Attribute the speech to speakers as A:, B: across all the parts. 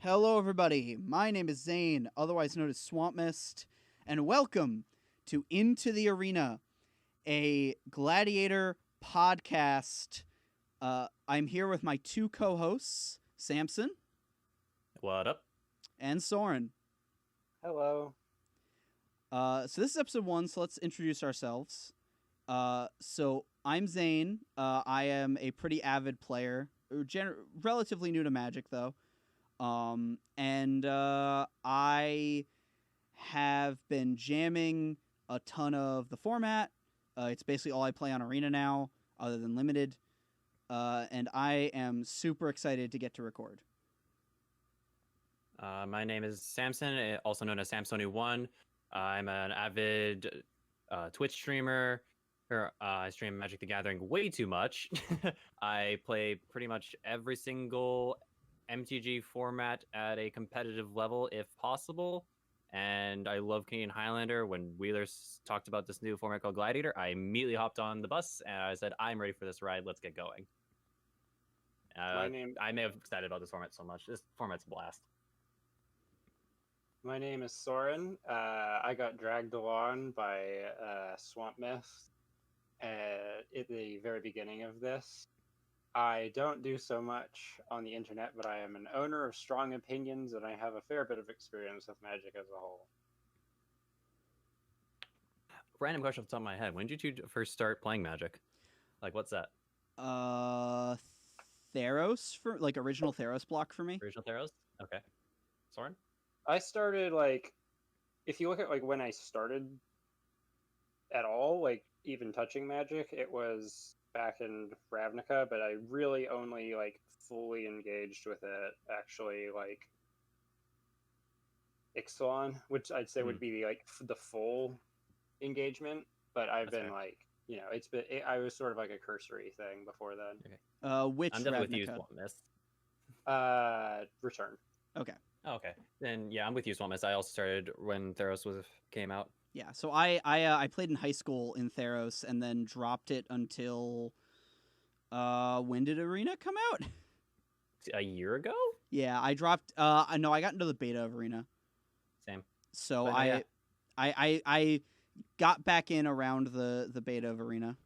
A: Hello, everybody. My name is Zane, otherwise known as Swamp Mist, and welcome to Into the Arena, a Gladiator podcast. I'm here with my two co-hosts, Samson
B: What up?
A: and Soren.
C: Hello.
A: So this is episode 1, so let's introduce ourselves. So I'm Zane. I am a pretty avid player, relatively new to Magic, though. I have been jamming a ton of the format. It's basically all I play on Arena now, other than Limited. And I am super excited to get to record.
B: My name is Samson, also known as Samsoni1. I'm an avid Twitch streamer. I stream Magic the Gathering way too much. I play pretty much every single MTG format at a competitive level if possible. And I love Canadian Highlander. When Wheelers talked about this new format called Gladiator, I immediately hopped on the bus and I said, I'm ready for this ride. Let's get going. I may have excited about this format so much. This format's a blast.
C: My name is Soren. I got dragged along by Swamp Mist at the very beginning of this. I don't do so much on the internet, but I am an owner of strong opinions, and I have a fair bit of experience with Magic as a whole.
B: Random question off the top of my head. When did you first start playing Magic? Like, what's that?
A: Theros, for like original Theros block for me.
B: Original Theros? Okay. Soren?
C: I started, if you look at, when I started at all, even touching Magic, it was back in Ravnica, but I really only, fully engaged with it, actually, Ixalan, which I'd say would be, the full engagement, but I've been, I was sort of like a cursory thing before then.
B: Okay.
A: Which
B: I'm definitely
A: Ravnica?
B: with you, Swamp Mist.
C: Return.
A: Okay.
B: Oh, okay. Then yeah, I'm with you, Swamp Mist. I also started when Theros came out.
A: Yeah, so I played in high school in Theros and then dropped it until when did Arena come out?
B: A year ago?
A: Yeah, I dropped no, I got into the beta of Arena.
B: Same.
A: So
B: But no, yeah.
A: I got back in around the beta of Arena.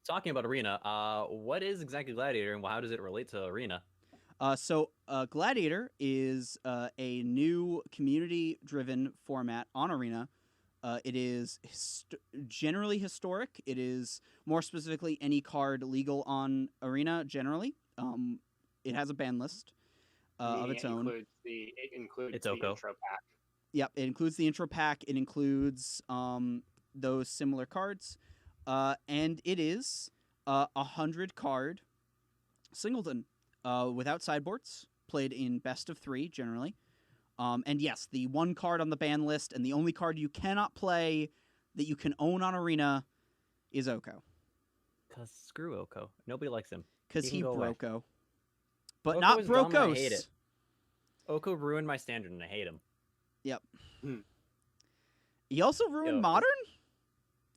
B: Talking about Arena, what is exactly Gladiator and how does it relate to Arena?
A: Gladiator is a new community-driven format on Arena. It is generally historic. It is more specifically any card legal on Arena generally. It has a ban list of its own.
C: It includes
B: It's
C: the
B: Oko.
C: intro pack.
A: Yep, it includes the intro pack. It includes those similar cards. And it is 100 card singleton without sideboards, played in best of 3 generally. And yes, the one card on the ban list and the only card you cannot play that you can own on Arena is Oko.
B: Because screw Oko. Nobody likes him.
A: Because he
B: can go away.
A: Broko. But
B: Oko
A: not
B: is dumb and I
A: Brokos.
B: hate it. Oko ruined my standard and I hate him.
A: Yep.
C: Hmm.
A: He also ruined
B: Yo.
A: Modern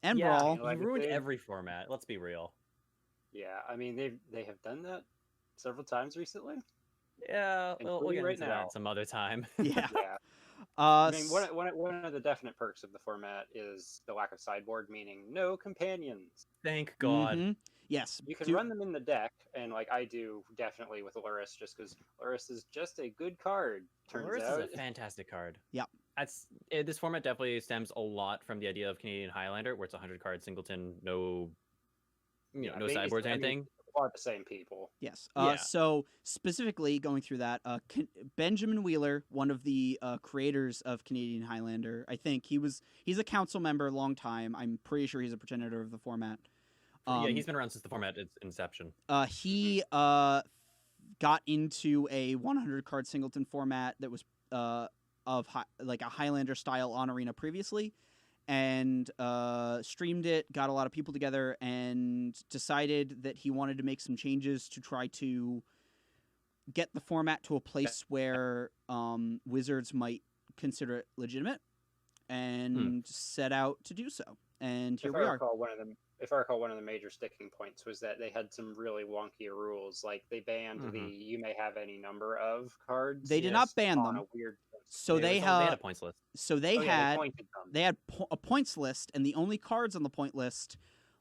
A: and
B: Yeah,
A: Brawl.
B: he
C: Legacy.
B: ruined every format. Let's be real.
C: Yeah, I mean they have done that several times recently.
B: Yeah, we'll
C: Including
B: get
C: right
B: into
C: now.
B: that some other time.
A: Yeah.
C: Yeah,
A: I
C: I mean one of the definite perks of the format is the lack of sideboard, meaning no companions.
B: Thank God.
A: Mhm. Yes.
C: You can run them in the deck, and I do definitely with Luris, just because Luris is just a good card. Turns
B: Loris
C: out,
B: is a fantastic card.
A: Yep.
B: This format definitely stems a lot from the idea of Canadian Highlander, where it's 100 card singleton, no,
C: Yeah,
B: no
C: they-
B: sideboards or
C: I mean,
B: anything.
C: a lot of the same people.
A: Yes.
B: Yeah.
A: So specifically going through that, Benjamin Wheeler, one of the creators of Canadian Highlander, I think he's a council member a long time. I'm pretty sure he's a progenitor of the format.
B: Yeah, he's been around since the format its inception.
A: He got into a 100 card singleton format that was like a Highlander style on Arena previously, and streamed it, got a lot of people together, and decided that he wanted to make some changes to try to get the format to a place where Wizards might consider it legitimate, and set out to do so. and here
C: If I
A: we are.
C: recall, one of the major sticking points was that they had some really wonky rules. Like they banned the you may have any number of cards.
A: They did not
C: just
A: ban
C: on
A: them.
C: a weird.
A: So
B: they had a points list.
A: So they
C: Oh yeah,
A: had
C: they pointed them.
A: they had a points list, and the only cards on the point list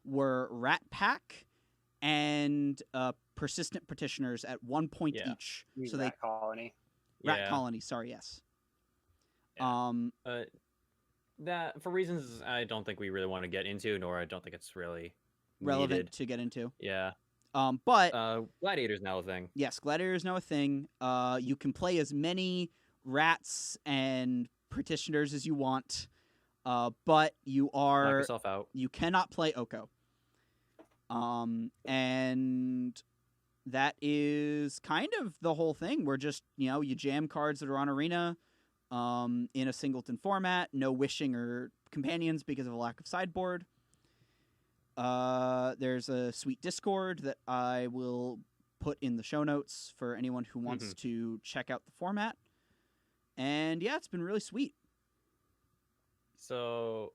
A: were Rat Pack and Persistent Petitioners at 1 point
B: Yeah.
A: each.
C: You mean
A: So
C: Rat Colony.
A: Rat Colony, sorry, yes.
B: Yeah. That for reasons I don't think we really want to get into, nor I don't think it's really
A: relevant
B: needed.
A: to get into.
B: Yeah.
A: But
B: Gladiator's now a thing.
A: yes, Gladiator is now a thing. You can play as many rats and petitioners as you want, but
B: Knock yourself out.
A: you cannot play Oko. And that is kind of the whole thing. We're just, you jam cards that are on Arena in a singleton format, no wishing or companions because of a lack of sideboard. There's a sweet Discord that I will put in the show notes for anyone who wants to check out the format. And yeah, it's been really sweet.
B: So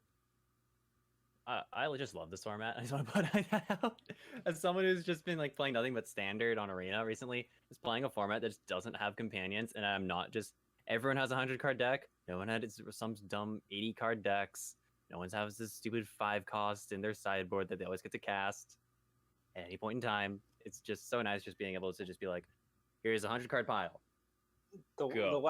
B: I just love this format. I just want to put that out. As someone who's just been like playing nothing but standard on Arena recently, is playing a format that just doesn't have companions, and I'm not just everyone has a 100-card deck. No one had some dumb 80-card decks. No one has this stupid 5 cost in their sideboard that they always get to cast at any point in time. It's just so nice just being able to just be like, here's a 100-card pile.
C: The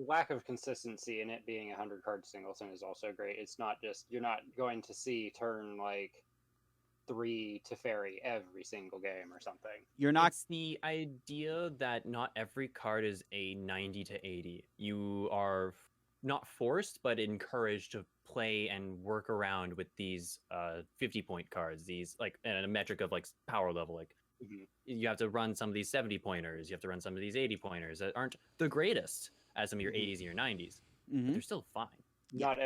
C: lack of consistency in it being a 100-card singleton is also great. It's not just you're not going to see turn like 3 to fairy every single game or something.
A: You're not.
B: It's the idea that not every card is a 90 to 80. You are not forced, but encouraged to play and work around with these 50-point cards. These like and a metric of like power level, like. You have to run some of these 70-pointers. You have to run some of these 80-pointers that aren't the greatest as some of your 80s and your 90s. But they're still fine.
C: Not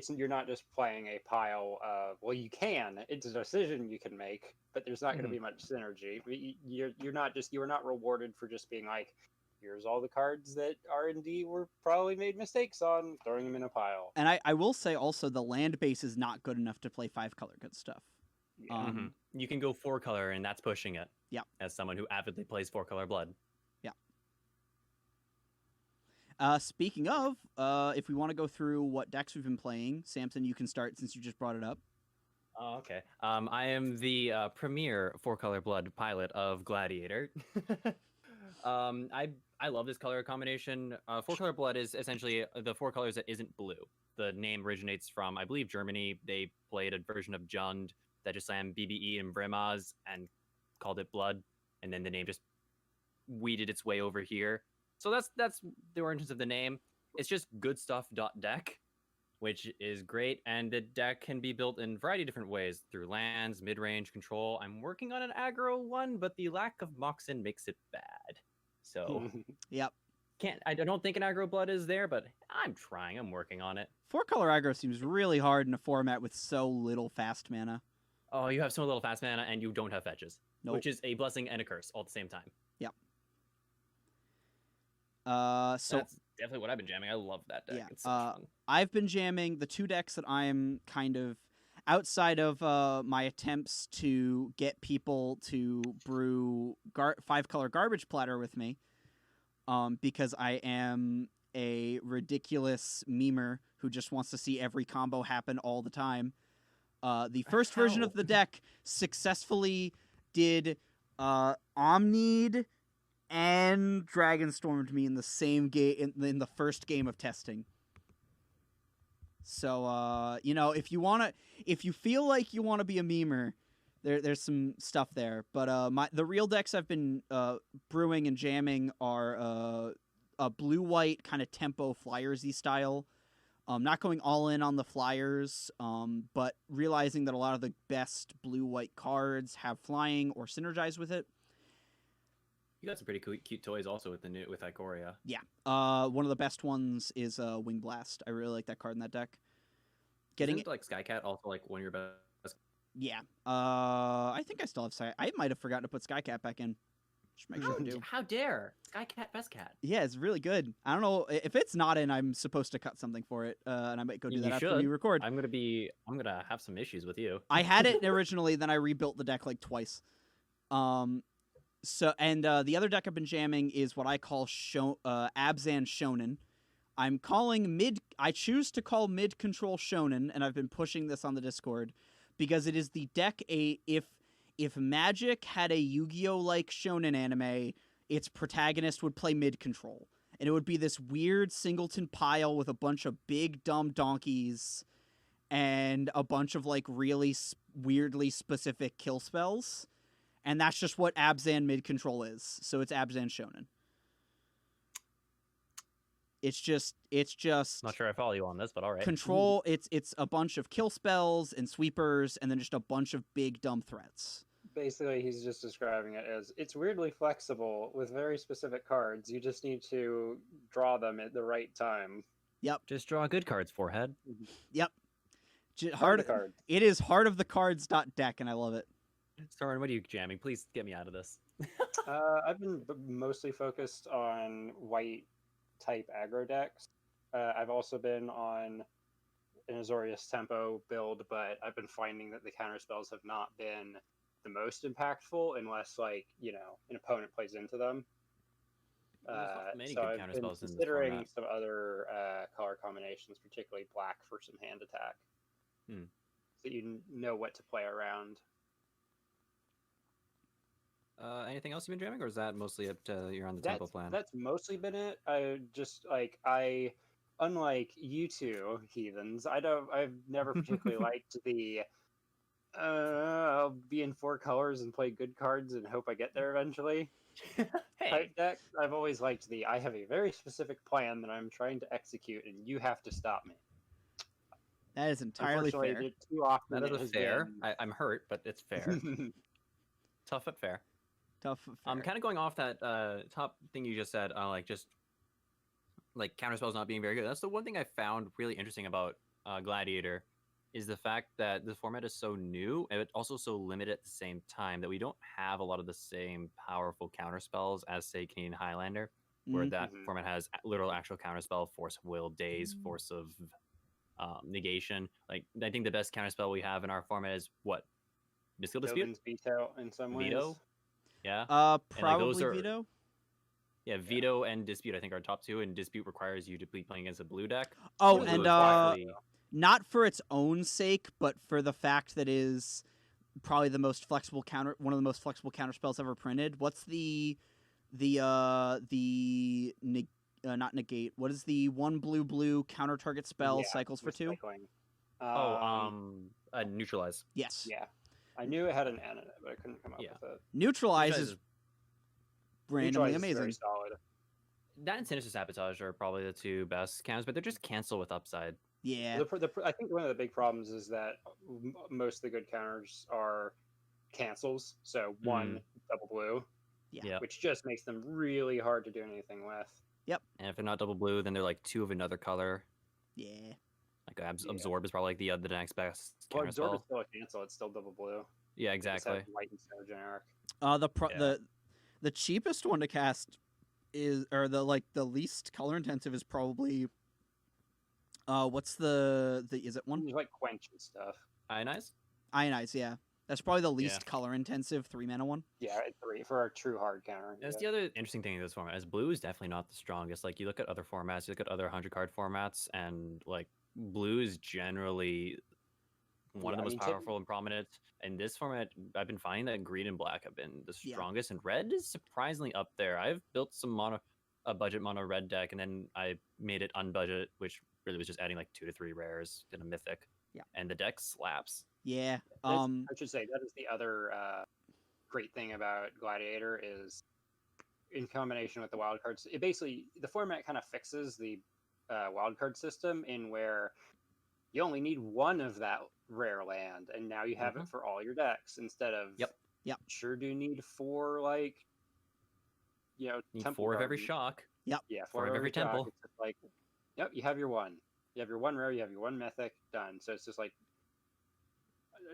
C: you're not just playing a pile of, well, you can. It's a decision you can make, but there's not going to be much synergy. You're not rewarded for just being like, here's all the cards that R&D were probably made mistakes on, throwing them in a pile.
A: And I will say also the land base is not good enough to play 5-color good stuff.
C: Yeah.
B: You can go 4-color, and that's pushing it.
A: Yeah.
B: As someone who avidly plays 4-color blood.
A: Yeah. Speaking of, if we want to go through what decks we've been playing, Samson, you can start since you just brought it up.
B: Oh, okay. I am the premier 4-color blood pilot of Gladiator. I love this color combination. 4-color blood is essentially the 4 colors that isn't blue. The name originates from, I believe, Germany. They played a version of Jund that just slammed BBE and Brimaz and called it blood, and then the name just weeded its way over here. So that's the origins of the name. It's just goodstuff.deck, which is great, and the deck can be built in a variety of different ways through lands, mid-range control. I'm working on an aggro one, but the lack of Moxen makes it bad. So
A: Yep.
B: I don't think an aggro blood is there, but I'm trying. I'm working on it.
A: 4-color aggro seems really hard in a format with so little fast mana.
B: Oh, you have so little fast mana, and you don't have fetches, which is a blessing and a curse all at the same time.
A: Yep. So
B: that's definitely what I've been jamming. I love that deck.
A: Yeah,
B: It's such fun.
A: I've been jamming the 2 decks that I'm kind of outside of my attempts to get people to brew 5-color garbage platter with me, because I am a ridiculous memer who just wants to see every combo happen all the time. The first version of the deck successfully did Omnied and Dragonstormed me in the same game in the first game of testing. So if you feel like you want to be a memer, there's some stuff there. But the real decks I've been brewing and jamming are a blue-white kind of tempo flyersy style. Not going all in on the flyers, but realizing that a lot of the best blue-white cards have flying or synergize with it.
B: You got some pretty cute toys also with Ikoria.
A: Yeah. One of the best ones is Wing Blast. I really like that card in that deck.
B: Isn't like Skycat also like one of your best?
A: Yeah. I think I still have I might have forgotten to put Skycat back in. Just make sure I do.
B: How dare Sky Cat Best Cat?
A: Yeah, it's really good. I don't know if it's not in. I'm supposed to cut something for it, and I might go do that after we record.
B: I'm gonna have some issues with you.
A: I had it originally, then I rebuilt the deck like twice. So and the other deck I've been jamming is what I call Abzan Shonen. I choose to call mid control Shonen, and I've been pushing this on the Discord because it is the deck if Magic had a Yu-Gi-Oh like Shonen anime, its protagonist would play mid control, and it would be this weird singleton pile with a bunch of big dumb donkeys and a bunch of like really weirdly specific kill spells. And that's just what Abzan mid control is. So it's Abzan Shonen. It's just
B: Not sure I follow you on this, but all right.
A: Control. It's a bunch of kill spells and sweepers, and then just a bunch of big dumb threats.
C: Basically, he's just describing it as it's weirdly flexible with very specific cards. You just need to draw them at the right time.
A: Yep.
B: Just draw good cards, forehead.
A: Yep.
C: Heart of the cards.
A: It is heart of the cards.deck, and I love it.
B: Soren, what are you jamming? Please get me out of this.
C: I've been mostly focused on white type aggro decks. I've also been on an Azorius Tempo build, but I've been finding that the counter spells have not been the most impactful unless, like, an opponent plays into them.
B: Many
C: So
B: good
C: I've
B: counter
C: been
B: spells in this
C: considering
B: format.
C: some other color combinations, particularly black for some hand attack, so you know what to play around.
B: Anything else you've been jamming, or is that mostly up to you're on the tempo plan?
C: That's mostly been it. Unlike you two heathens, I've never particularly liked the I'll be in 4 colors and play good cards and hope I get there eventually type deck. I've always liked I have a very specific plan that I'm trying to execute, and you have to stop me.
A: That is entirely fair.
C: Too often
B: That is fair. I'm hurt, but it's fair. Tough but fair.
A: Tough. Fair.
B: I'm kind of going off that top thing you just said, just like counterspells not being very good. That's the one thing I found really interesting about Gladiator, is the fact that the format is so new and it's also so limited at the same time that we don't have a lot of the same powerful counterspells as, say, Canadian Highlander, where that format has literal actual counterspell, Force of Will, Daze, Force of Negation. Like, I think the best counterspell we have in our format is what? Mystical Dispute?
C: Veto in some ways.
B: Veto? Yeah.
A: Probably Veto.
B: Yeah, Veto and Dispute I think are top 2, and Dispute requires you to be playing against a blue deck.
A: Oh, and not for its own sake, but for the fact that it is probably one of the most flexible counter spells ever printed. What's not negate? What is the 1 blue counter target spell cycles for 2?
B: Neutralize.
A: Yes.
C: Yeah. I knew it had an N in it, but I couldn't come up with it.
A: Neutralize is randomly amazing.
C: Very solid.
B: That and Sinister Sabotage are probably the 2 best counters, but they're just cancel with upside.
A: Yeah.
C: I think one of the big problems is that most of the good counters are cancels. So 1 double blue, which just makes them really hard to do anything with.
A: Yep.
B: And if they're not double blue, then they're like 2 of another color.
A: Yeah.
B: Like Absorb is probably like the next best
C: Well,
B: counterspell.
C: Absorb is still a cancel. It's still double blue.
B: Yeah, exactly.
C: White and so generic.
A: The cheapest one to cast is, or the least color intensive is probably what's the is it one?
C: It's like Quench and stuff.
B: Ionize,
A: yeah. That's probably the least color intensive 3-mana one.
C: Yeah, 3 for a true hard counter.
B: That's the other interesting thing in this format is blue is definitely not the strongest. Like, you look at other formats, you look at other 100 card formats, and like blue is generally one of the most powerful and prominent. In this format, I've been finding that green and black have been the strongest, and red is surprisingly up there. I've built a budget mono red deck, and then I made it unbudget, which really was just adding like 2 to 3 rares in a mythic.
A: Yeah.
B: And the deck slaps.
A: Yeah.
C: I should say that is the other great thing about Gladiator is, in combination with the wildcards, the format kind of fixes the wildcard system in where you only need 1 of that rare land, and now you have it for all your decks instead of sure do need 4
B: need 4 of every shock.
A: Yep.
C: Yeah,
B: 4 of every temple.
C: It's just like, you have your 1. You have your 1 rare, you have your 1 mythic, done. So it's just like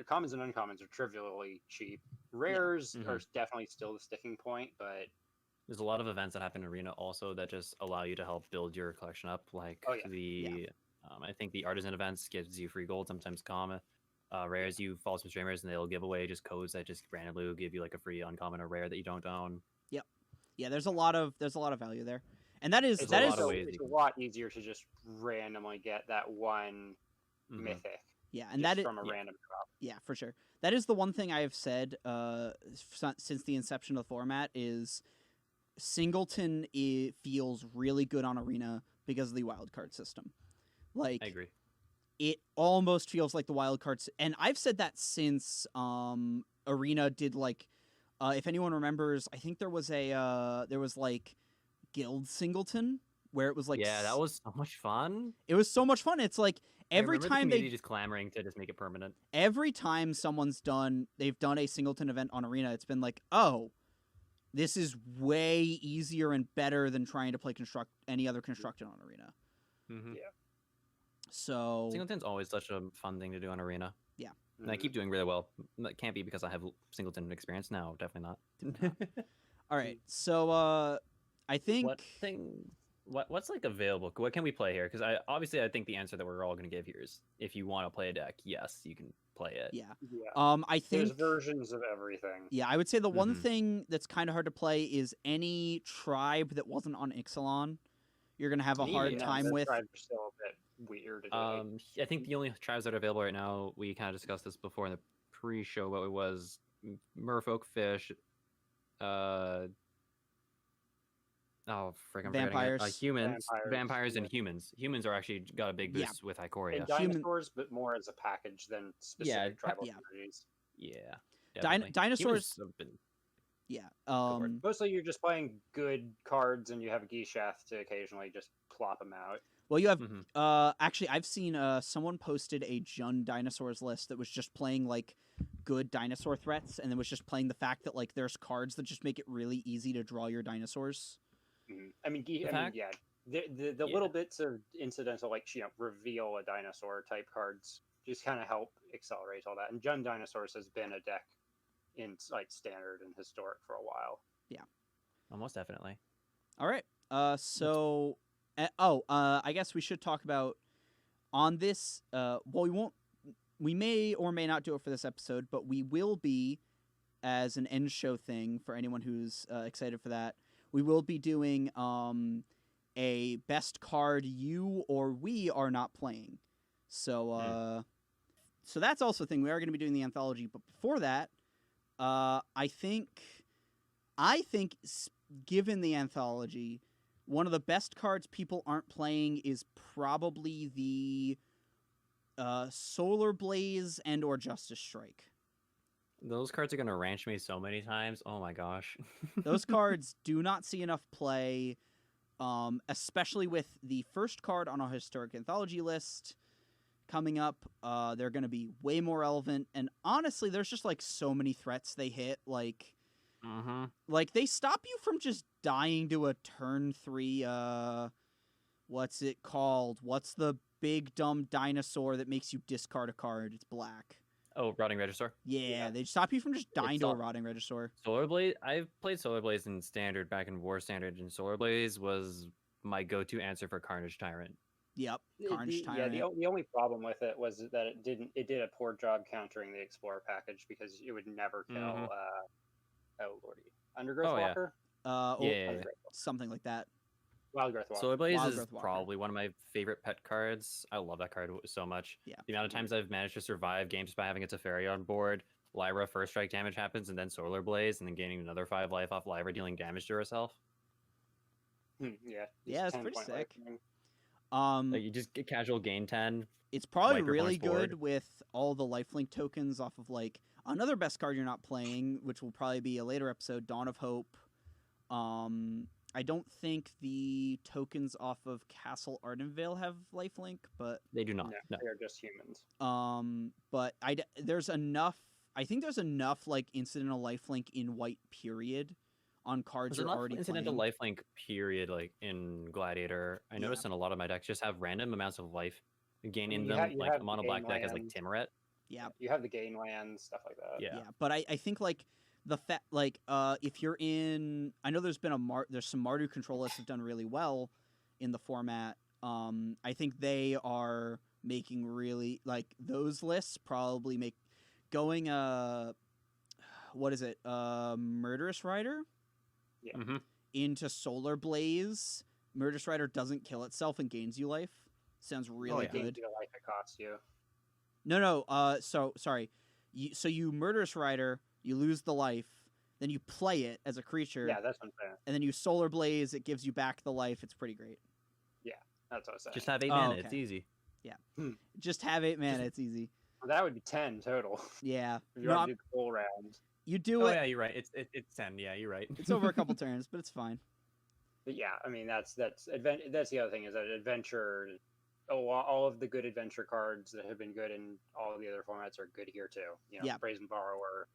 C: commons and uncommons are trivially cheap. Rares
B: Mhm.
C: are definitely still the sticking point, but
B: There's a lot of events that happen in Arena also that just allow you to help build your collection up. Like
C: oh yeah.
B: I think the artisan events gives you free gold, sometimes common. Rares, you follow some streamers and they'll give away just codes that just randomly will give you like a free uncommon or rare that you don't own.
A: Yeah, there's a lot of value there, and that is
C: It's,
A: that
B: a
A: is
B: lot of ways
C: it's
B: you
C: a
B: can-
C: lot easier to just randomly get that one
B: Mhm.
C: mythic
A: yeah, and
C: just
A: that is
C: from a
B: yeah.
C: random drop.
A: yeah, for sure. That is the one thing I have said since the inception of the format is Singleton feels really good on Arena because of the wildcard system. Like
B: I agree.
A: it almost feels like the wildcards, and I've said that since Arena did like if anyone remembers, I think there was like Guild Singleton where it was like
B: Yeah, that was so much fun.
A: it was so much fun. It's like
B: I
A: every
B: remember the
A: time
B: community just clamoring to just make it permanent.
A: every time they've done a Singleton event on Arena, it's been like, oh, this is way easier and better than trying to play any other constructed on Arena.
B: Mm-hmm.
C: Yeah.
A: So
B: Singleton's always such a fun thing to do on Arena. And I
C: Mhm.
B: keep doing really well. That can't be because I have Singleton experience. No, definitely not.
A: all right, so I think
B: What thing? What's like available? What can we play here? Because I think the answer that we're all going to give here is if you want to play a deck, yes, you can play it.
A: yeah.
C: Yeah.
A: I
C: There's
A: think
C: versions of everything.
A: yeah, I would say the one
B: Mhm.
A: thing that's kind of hard to play is any tribe that wasn't on Ixalan. You're gonna have a hard
B: Yeah,
A: time
C: the
A: with.
C: tribes are still a bit weird.
B: I think the only tribes that are available right now, we kind of discussed this before in the pre-show, but it was Merfolk, Fish, oh frick, I'm forgetting it.
A: Vampires.
B: Humans, vampires,
C: yeah.
B: and humans. Humans are actually got a big
A: Yeah.
B: boost with
C: And
B: Ikoria.
C: dinosaurs, but more as a package than specific tribal
A: yeah.
C: communities.
B: Yeah, definitely.
A: Dinosaurs-
B: Humans have been-
A: Yeah.
B: for it.
C: Mostly you're just playing good cards and you have a Geshath to occasionally just plop them out.
A: Well, you have
B: Mhm.
A: actually I've seen someone posted a Jund dinosaurs list that was just playing like good dinosaur threats, and then was just playing the fact that like there's cards that just make it really easy to draw your dinosaurs.
C: Mhm. I mean,
B: fact-
C: yeah, the
B: Yeah.
C: little bits of incidental, like reveal a dinosaur type cards, just kind of help accelerate all that. And Jund Dinosaurs has been a deck in like standard and historic for a while.
B: Almost definitely.
A: All right. So I guess we should talk about on this. Well, we won't. We may or may not do it for this episode, but we will be as an end show thing for anyone who's excited for that. We will be doing a best card you or we are not playing. So so that's also a thing. We are going to be doing the anthology, but before that, I think given the anthology, one of the best cards people aren't playing is probably the Solar Blaze and or Justice Strike.
B: Those cards are gonna ranch me so many times. Oh my gosh.
A: Those cards do not see enough play, especially with the first card on our historic anthology list coming up. They're going to be way more relevant, and honestly, there's just like so many threats they hit.
B: Mm-hmm.
A: Like they stop you from just dying to a turn 3. What's it called? What's the big dumb dinosaur that makes you discard a card? It's black.
B: Oh, Rotting Regisaur.
A: Yeah, they stop you from just dying
B: It's
A: to a
B: all-
A: rotting Regisaur.
B: Solar Blaze. I've played Solar Blaze in Standard back in War Standard, and Solar Blaze was my go-to answer for Carnage Tyrant.
A: Yep,
C: The-
A: Carnage
C: the,
A: Tyrant.
C: yeah, the only problem with it was that it did a poor job countering the Explorer package because it would never kill.
B: Mhm.
C: Oh lordy, Undergrowth
B: Oh, yeah.
C: Walker.
B: Yeah.
A: Something like that.
C: Wildgrowth Walker.
B: Solar Blaze
A: Wild
B: is
A: Growth Walker.
B: probably one of my favorite pet cards. I love that card so much.
A: Yeah.
B: The amount of times I've managed to survive games by having a Teferi on board, Lyra first strike damage happens, and then Solar Blaze, and then gaining another 5 life off Lyra, dealing damage to herself.
C: Yeah.
A: Yeah, it's
C: 10
A: pretty
C: point
A: sick.
C: lightning.
B: Like you just get casual gain 10.
A: It's probably
B: wipe your
A: really
B: opponent's board.
A: good with all the lifelink tokens off of like another best card you're not playing, which will probably be a later episode, Dawn of Hope. I don't think the tokens off of Castle Ardenvale have lifelink, but
B: They do not. No.
C: They are just humans.
A: but there's enough. I think there's enough like incidental lifelink in white period on cards
B: There's
A: you're
B: enough
A: already
B: incidental
A: playing.
B: lifelink period like in Gladiator. I noticed in a lot of my decks just have random amounts of life gain in
C: You
B: them.
C: have- you
B: Like
C: have
B: a mono
C: to
B: black
C: gain
B: deck has like
C: land.
B: Timuret.
A: Yeah.
C: You have the gain lands, stuff like that.
B: Yeah.
A: But I think like if you're in, I know there's been there's some Mardu control lists have done really well in the format. I think they are making really like those lists probably make going what is it, Murderous Rider
C: Yeah.
B: Mm-hmm.
A: into Solar Blaze. Murderous Rider doesn't kill itself and gains you life. Sounds really
B: yeah.
C: Gains
A: good.
C: you the life it costs you.
A: No. So sorry. You Murderous Rider, you lose the life, then you play it as a creature,
C: Yeah, that's what I'm saying.
A: and then you Solar Blaze. It gives you back the life. It's pretty great.
C: That's what I'm saying.
B: Just have 8
A: Oh,
B: mana.
A: okay.
B: It's easy.
A: Just have 8 mana. It's easy.
C: Well, that would be 10 total.
A: Yeah.
C: If you
A: No,
C: want to do the full round.
A: you do
B: Oh
A: it.
B: yeah, you're right. It's 10. Yeah, you're right.
A: It's over a couple turns, but it's fine.
C: But yeah, I mean that's the other thing is that adventure. All of the good adventure cards that have been good in all of the other formats are good here too. You know,
A: Yeah.
C: Brazen Borrower.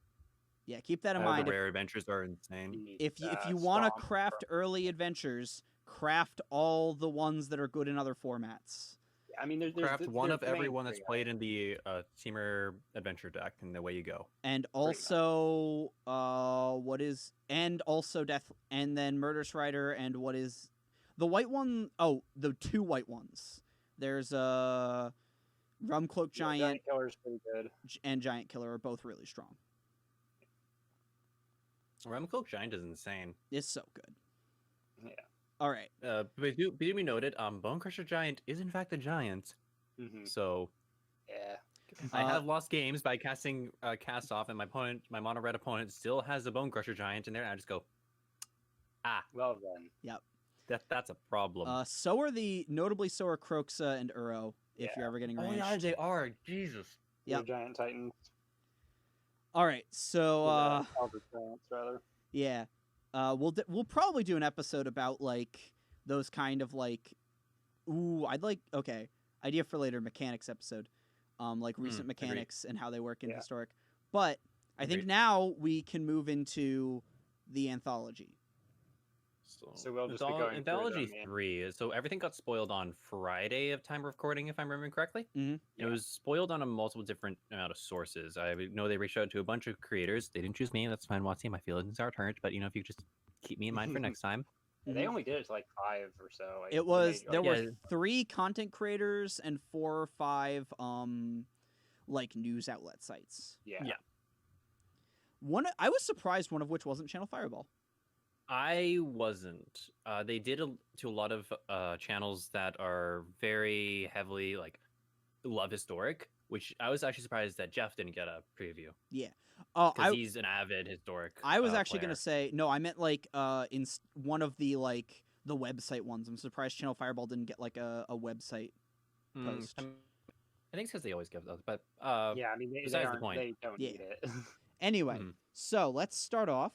A: Yeah, keep that in
B: All
A: mind.
B: the rare adventures are insane.
A: If you want to craft early adventures, craft all the ones that are good in other formats.
C: I mean, there's
B: Craft one
C: there's
B: of every one that's
C: mainstream,
B: played in the Teamer adventure deck, and away you go.
A: And
C: much.
A: also, and also Death, and then Murderous Rider, and what is the white one? Oh, the 2 white ones. There's Rum Cloak
C: Yeah,
A: Giant
C: Killer's pretty good.
A: and Giant Killer are both really strong.
B: Cloak Giant is insane.
A: It's so good.
C: Yeah.
A: All right.
B: But do be noted, Bone Crusher Giant is in fact a giant.
C: Hmm.
B: So
C: Yeah.
B: I have lost games by casting cast off, and my mono red opponent still has a Bone Crusher Giant in there, and I just go,
C: Well then.
B: that's a problem.
A: So are Croxa and Uro if you're ever getting
B: Oh
A: ranched.
B: yeah, they are. Jesus.
C: Yeah.
A: Yep.
C: Giant Titans.
A: All right. So
C: Elder Giants rather.
A: yeah. We'll probably do an episode about like those kind of like idea for later mechanics episode. Like recent
B: agreed.
A: mechanics and how they work in
C: Yeah.
A: historic. But I think
B: Agreed.
A: now we can move into the anthology.
C: So we'll just be going through
B: Anthology
C: them, yeah.
B: 3. So everything got spoiled on Friday of time of recording, if I'm remembering correctly.
A: Mhm.
B: It was spoiled on a multiple different amount of sources. I know they reached out to a bunch of creators. They didn't choose me. That's fine, Watsy. My feelings are hurt. But if you just keep me in mind for next time.
C: They only did it to like 5 or so. Like,
A: It was
C: they-
A: there
C: like,
A: were 3 content creators and 4 or 5 like news outlet sites.
C: Yeah.
B: Yeah.
A: I was surprised one of which wasn't Channel Fireball.
B: I wasn't. They did to a lot of channels that are very heavily like love historic, which I was actually surprised that Jeff didn't get a preview because he's an avid historic.
A: I was actually
B: player.
A: gonna say no. I meant like in one of the like the website ones. I'm surprised Channel Fireball didn't get like a website post.
B: I think it's because they always give those, but
C: Yeah, I mean, they
B: besides the
C: aren't,
B: point.
C: they don't
A: Yeah.
C: need it.
A: Anyway,
B: Mhm.
A: so let's start off.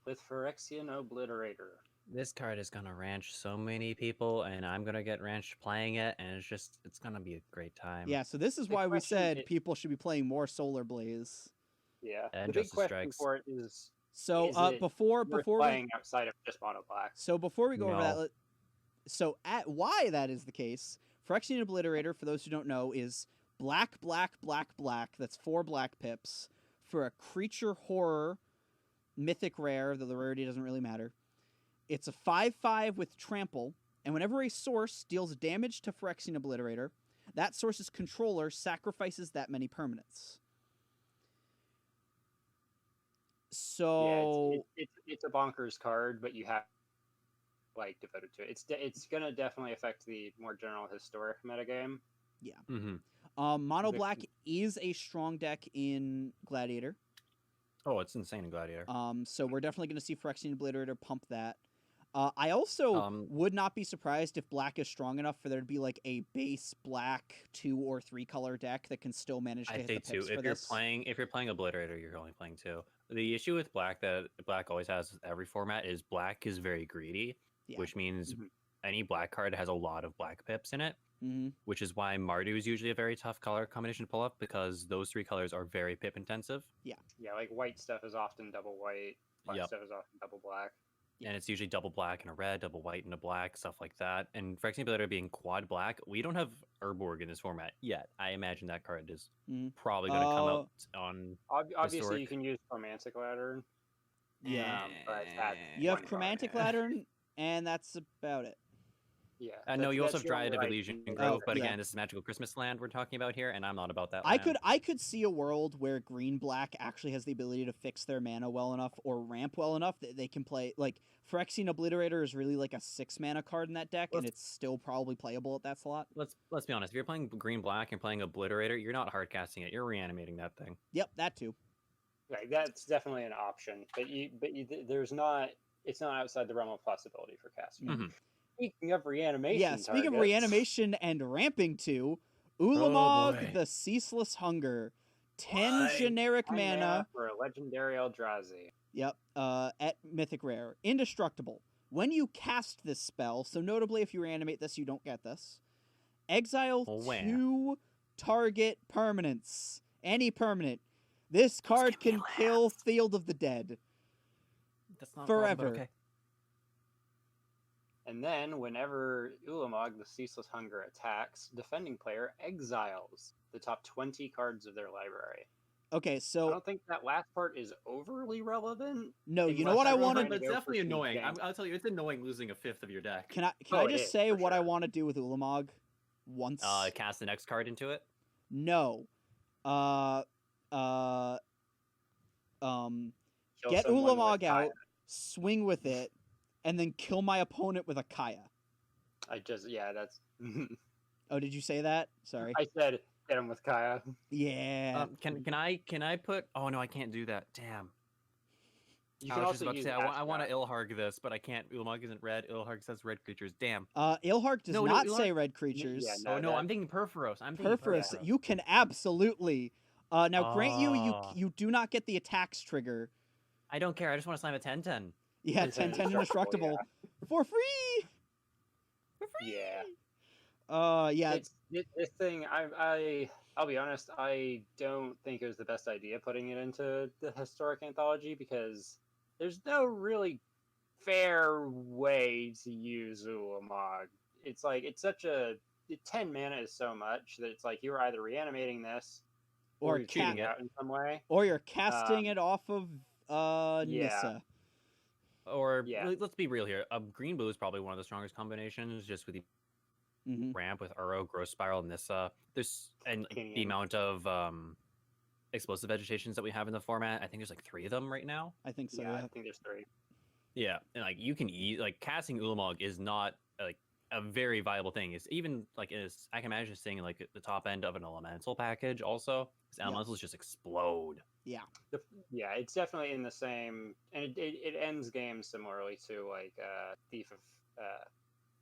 C: With Phyrexian Obliterator.
B: This card is gonna ranch so many people, and I'm gonna get ranched playing it, and it's gonna be a great time.
A: Yeah, so this is
C: The
A: why we
C: question
A: said
C: is-
A: people should be playing more Solar Blaze.
C: Yeah.
B: And
C: the big
B: Justice
C: question
B: Strikes.
C: for it is
A: So
C: Is it
A: before
C: worth
A: we
C: playing outside of just mono black.
A: before we go over that,
B: No.
A: so at why that is the case, Phyrexian Obliterator, for those who don't know, is black, black, black, black. That's 4 black pips for a creature horror mythic rare, though the rarity doesn't really matter. It's a 5/5 with trample, and whenever a source deals damage to Phyrexian Obliterator, that source's controller sacrifices that many permanents. So
C: It's a bonkers card, but you have like devoted to it. It's gonna definitely affect the more general historic metagame.
B: Mm-hmm.
A: Mono
C: The-
A: black is a strong deck in Gladiator.
B: Oh, it's insane in Gladiator.
A: So we're definitely going to see Phyrexian Obliterator pump that. I also would not be surprised if black is strong enough for there to be like a base black 2 or 3 color deck that can still manage to
B: I
A: hit
B: say
A: the pips
B: two.
A: for
B: If you're
A: this.
B: playing Obliterator, you're only playing 2. The issue with black that black always has with every format is black is very greedy,
A: Yeah.
B: which means
C: Mhm.
B: any black card has a lot of black pips in it.
A: Hmm.
B: Which is why Mardu is usually a very tough color combination to pull up because those 3 colors are very pip intensive.
C: Yeah, like white stuff is often double white. Black
B: Yep.
C: stuff is often double black.
A: Yeah.
B: And it's usually double black and a red, double white and a black, stuff like that. And Phyrexian Obliterator being quad black, we don't have Urborg in this format yet. I imagine that card is
A: Mhm.
B: probably going to come out on
C: Obviously,
B: Historic.
C: you can use Romantic Ladder.
A: Yeah.
C: But that's
A: You have
C: one card.
A: Chromantic Ladder, and that's about it.
C: Yeah.
B: No, you also have
C: that's your only,
B: Dryad of
C: like,
B: Elysian
C: major
B: Grove, but
A: yeah.
B: again, this is Magical Christmas Land we're talking about here, and I'm not about that
A: I
B: land.
A: could see a world where green black actually has the ability to fix their mana well enough or ramp well enough that they can play like Phyrexian Obliterator is really like a 6 mana card in that deck, and it's still probably playable at that slot.
B: Let's be honest. If you're playing green black and playing Obliterator, you're not hard casting it. You're reanimating that thing.
A: Yep, that too.
C: Right, that's definitely an option, but there's not. It's not outside the realm of possibility for casting.
B: Mhm.
C: Speaking of reanimation,
A: Yeah, speaking of
C: targets,
A: reanimation and ramping too,
B: boy.
A: Ulamog the Ceaseless Hunger. 10
B: What?
A: generic
C: 9
A: mana.
C: for a legendary Eldrazi.
A: Yep, at Mythic Rare. Indestructible. When you cast this spell, so notably if you reanimate this, you don't get this. Exile
B: Well, where?
A: 2 target permanents. Any permanent. This card
B: give me
A: can kill
B: lands.
A: Field of the Dead.
B: That's not a problem, but
A: Forever.
B: okay.
C: And then, whenever Ulamog, the Ceaseless Hunger, attacks, defending player exiles the top 20 cards of their library.
A: Okay,
C: I
A: so
C: don't think that last part is overly relevant.
A: no, you know
C: unless
A: what I
C: everyone's
A: wanted.
C: trying
B: But
C: to
B: it's
C: go for
B: definitely
C: cheap
B: annoying.
C: games.
B: I'll tell you, it's annoying losing a fifth of your deck.
A: Can I
C: Oh, it
A: just
C: is,
A: say
C: for
A: what I
C: sure.
A: want to do with Ulamog once?
B: Cast the next card into it.
A: No.
C: Kill
A: Get
C: someone with
A: Ulamog
C: Kaya.
A: out, swing with it, and then kill my opponent with a Kaya.
C: That's.
A: Oh, did you say that? Sorry.
C: I said get him with Kaya.
A: Yeah.
B: Can I put? Oh no, I can't do that. Damn.
C: You
B: I
C: can
B: was just
C: also
B: about to
C: use
B: say I want to
C: Astral.
B: Ilharg this, but I can't. Ulamog isn't red. Ilharg says red creatures. Damn.
A: Ilharg does
B: No,
A: not
B: Ilharg-
A: say red creatures.
C: Yeah,
B: Oh no,
C: that-
B: I'm thinking Perforos. I'm thinking
A: Perforous.
B: Perforos.
A: You can absolutely. Now, grant you
B: Oh.
A: you do not get the attacks trigger.
B: I don't care. I just want to slam a 10/10.
A: Yeah,
C: 10/10
A: 10/10 indestructible for free.
C: Yeah.
A: Yeah.
C: This thing. I'll be honest. I don't think it was the best idea putting it into the historic anthology because there's no really fair way to use Ulamog. It's like it's such a 10 mana is so much that it's like you're either reanimating this
A: Or
C: you're
B: cheating
C: cheating
B: it.
C: out in some way.
A: Or you're casting
C: Um,
A: it off of
C: yeah.
A: Nissa.
B: Or
C: Yeah.
B: let's be real here. Green blue is probably one of the strongest combinations, just with the
A: Hmm.
B: ramp with Uro, Growth Spiral, Nissa. There's and the
C: Kenyan.
B: amount of explosive vegetations that we have in the format. I think there's like 3 of them right now.
A: I think so.
C: Yeah,
A: Yeah.
C: I think there's 3.
B: Yeah, and like you can eat like casting Ulamog is not like a very viable thing. It's even like I can imagine seeing like at the top end of an elemental package also. Because elementals just explode.
C: Yeah, it's definitely in the same, and it ends games similarly to like Thief of